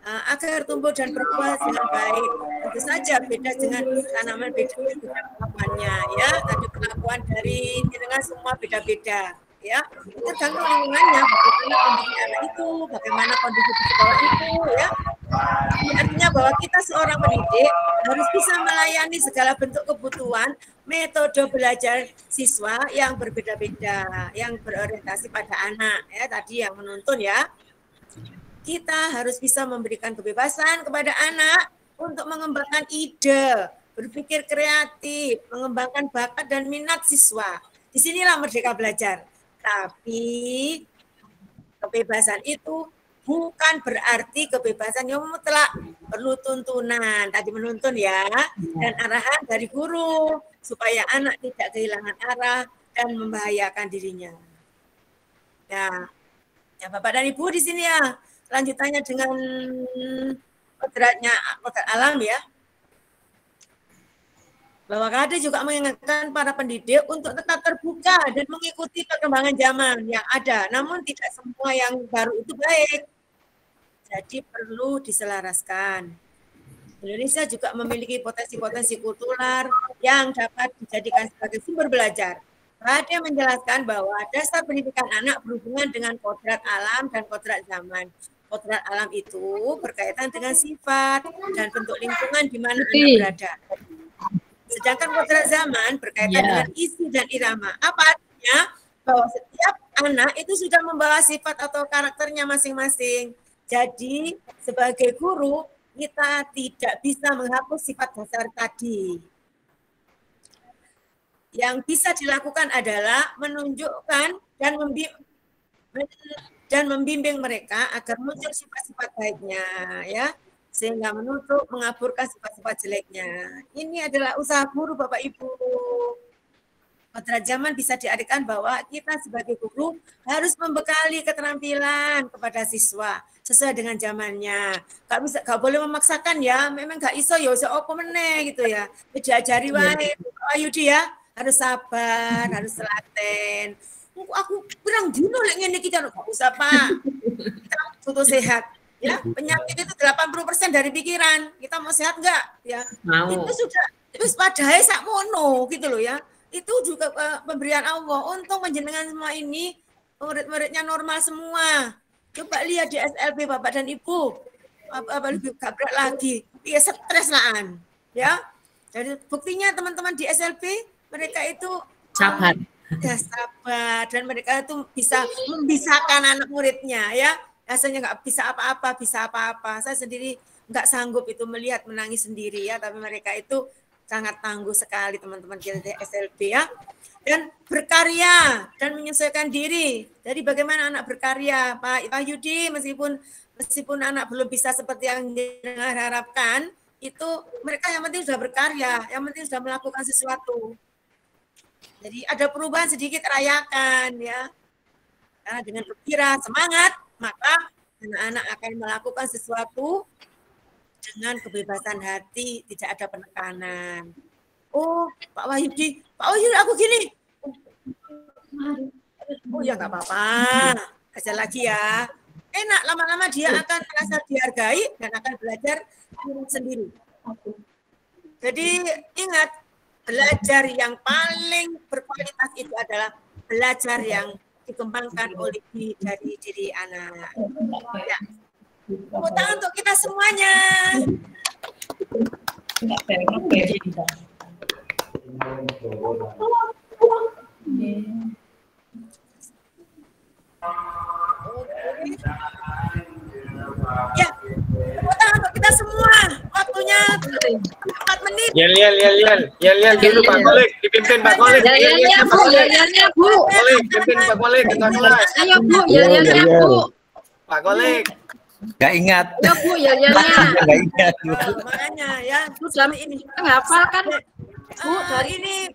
agar tumbuh dan berbuah dengan baik. Tentu saja beda dengan tanaman, beda perlakuannya ya. Tadi perlakuan dari dengan semua beda-beda ya. Tergantung lingkungannya, bagaimana kondisi anak itu, bagaimana kondisi di sekolah itu ya. Artinya bahwa kita seorang pendidik harus bisa melayani segala bentuk kebutuhan metode belajar siswa yang berbeda-beda, yang berorientasi pada anak ya, tadi yang menuntun ya. Kita harus bisa memberikan kebebasan kepada anak untuk mengembangkan ide, berpikir kreatif, mengembangkan bakat dan minat siswa. Disinilah merdeka belajar. Tapi kebebasan itu bukan berarti kebebasan yang mutlak, perlu tuntunan. Tadi menuntun ya, dan arahan dari guru supaya anak tidak kehilangan arah dan membahayakan dirinya. Ya, Bapak dan Ibu di sini ya. Lanjutannya dengan kodratnya kodrat alam ya. Bahwa KD juga mengingatkan para pendidik untuk tetap terbuka dan mengikuti perkembangan zaman yang ada. Namun tidak semua yang baru itu baik. Jadi perlu diselaraskan. Indonesia juga memiliki potensi-potensi kultural yang dapat dijadikan sebagai sumber belajar. KD menjelaskan bahwa dasar pendidikan anak berhubungan dengan kodrat alam dan kodrat zaman. Kodrat alam itu berkaitan dengan sifat dan bentuk lingkungan di mana anak berada. Sedangkan kodrat zaman berkaitan dengan isi dan irama. Apa artinya? Bahwa setiap anak itu sudah membawa sifat atau karakternya masing-masing. Jadi sebagai guru kita tidak bisa menghapus sifat dasar tadi. Yang bisa dilakukan adalah menunjukkan dan membimbing mereka agar muncul sifat-sifat baiknya ya, sehingga menutup mengaburkan sifat-sifat jeleknya. Ini adalah usaha guru Bapak Ibu. Kodrat zaman bisa diartikan bahwa kita sebagai guru harus membekali keterampilan kepada siswa sesuai dengan zamannya. Gak boleh memaksakan ya, memang gak iso ya iso opo meneh gitu ya. Diajari wae Pak Yudi ya, harus sabar, harus telaten. Aku kurang dino lek ngene iki gak usah Pak. Kita butuh sehat ya. Penyakit itu 80% dari pikiran. Kita mau sehat enggak ya? Mau. Itu sudah wis padahe sakmono gitu loh ya. Itu juga pemberian Allah. Untung panjenengan semua ini murid-muridnya normal semua. Coba lihat di SLB Bapak dan Ibu. Apa lebih gabrak lagi. Iya stres laan. Ya. Jadi buktinya teman-teman di SLB mereka itu sabar. Ya sabar dan mereka itu bisa membisahkan anak muridnya ya. Rasanya nggak bisa apa-apa, bisa apa-apa. Saya sendiri nggak sanggup itu melihat menangis sendiri ya, tapi mereka itu sangat tangguh sekali teman-teman di SLB ya. Dan berkarya dan menyesuaikan diri. Jadi bagaimana anak berkarya, Pak Yudi, meskipun anak belum bisa seperti yang diharapkan, itu mereka yang penting sudah berkarya, yang penting sudah melakukan sesuatu. Jadi ada perubahan sedikit, rayakan ya. Karena dengan gembira, semangat, maka anak-anak akan melakukan sesuatu dengan kebebasan hati, tidak ada penekanan. Oh, Pak Wahyudi aku gini. Oh ya nggak apa-apa, aja lagi ya. Enak, lama-lama dia akan merasa dihargai dan akan belajar sendiri. Jadi ingat, belajar yang paling berkualitas itu adalah belajar yang dikembangkan oleh dari diri anak. Ya. Tepuk tangan untuk kita semuanya. Ya, tepuk tangan untuk kita semua. Waktunya 4 menit. Yel dulu Pak Kolik, dipimpin Pak Kolik. Yel-yelnya Bu. Kolik, pimpin Pak Kolik ketua kelas. Ayo Bu, yel-yelnya Bu. Pak Kolik. Gak ingat. Ya Bu, yel-yelnya. Gak ingat. Makanya ya, sudah ini hafal kan Bu, hari ini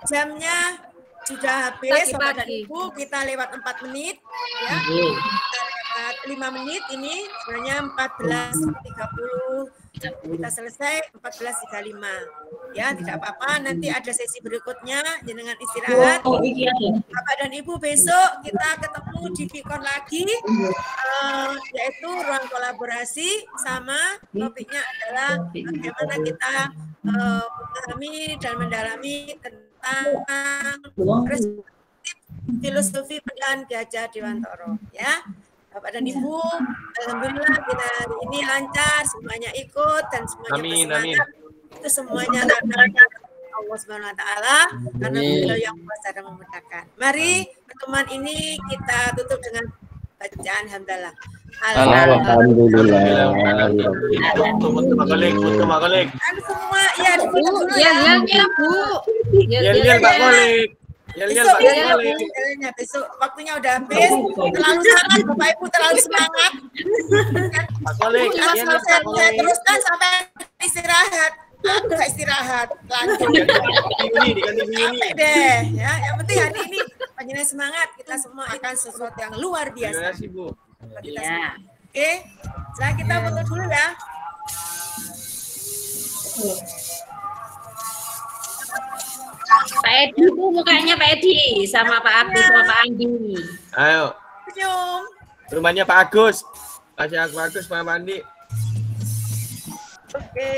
jamnya sudah habis, Bapak dan Ibu, kita lewat 4 menit ya. Kita lewat 5 menit ini sebenarnya 14.30 kita selesai 14.35 ya, tidak apa-apa, nanti ada sesi berikutnya dengan istirahat. Bapak dan Ibu besok kita ketemu di Vikon lagi, yaitu ruang kolaborasi, sama topiknya adalah bagaimana kita memahami dan mendalami tentang perspektif filosofi pendidikan Ki Hajar Dewantara, ya. Bapak dan Ibu, alhamdulillah kita hari ini lancar, semuanya ikut dan semuanya bersemangat. Itu semuanya karena Allah Subhanahu wa taala, karena beliau yang kuasa dan memudahkan. Mari pertemuan ini kita tutup dengan bacaan hamdalah. Alhamdulillah. Dan semua ya ditutup dulu ya. Bu. Yel Pak Kolik. Besok waktunya udah habis. Terlalu semangat Bapak Ibu, terlalu semangat. Pak Kolik, saya teruskan sampai istirahat. Aku gak istirahat, lanjut. Capek deh, ya. Yang penting hari ini panjenengan semangat, kita semua akan sesuatu yang luar biasa. Terima kasih, Bu. Ya. Oke, setelah kita foto dulu ya. Pak Edi Bu, mukanya Pak Edi sama Pak Agus sama Pak Andi. Ayo. Senyum. Rumahnya Pak Agus. Pak Agus, Pak Andi. Oke.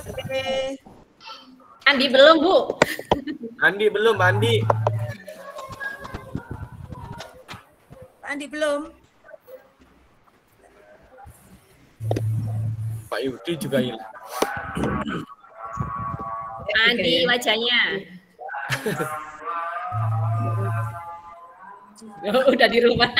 Oke. Andi belum, Bu. Andi belum, Andi. Andi belum. Pak Yudi juga hilang. Andi wajahnya. Udah di rumah.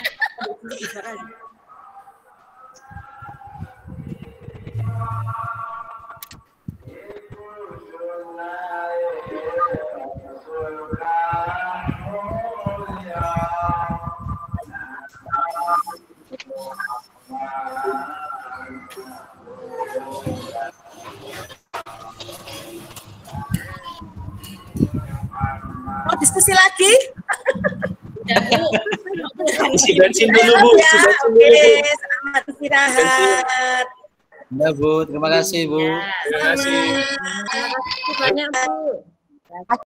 Mau diskusi lagi? Isi bensin dulu, Bu. Oke, selamat istirahat. Ya, Bu. Terima kasih, Bu. Terima kasih. Terima kasih banyak, Bu.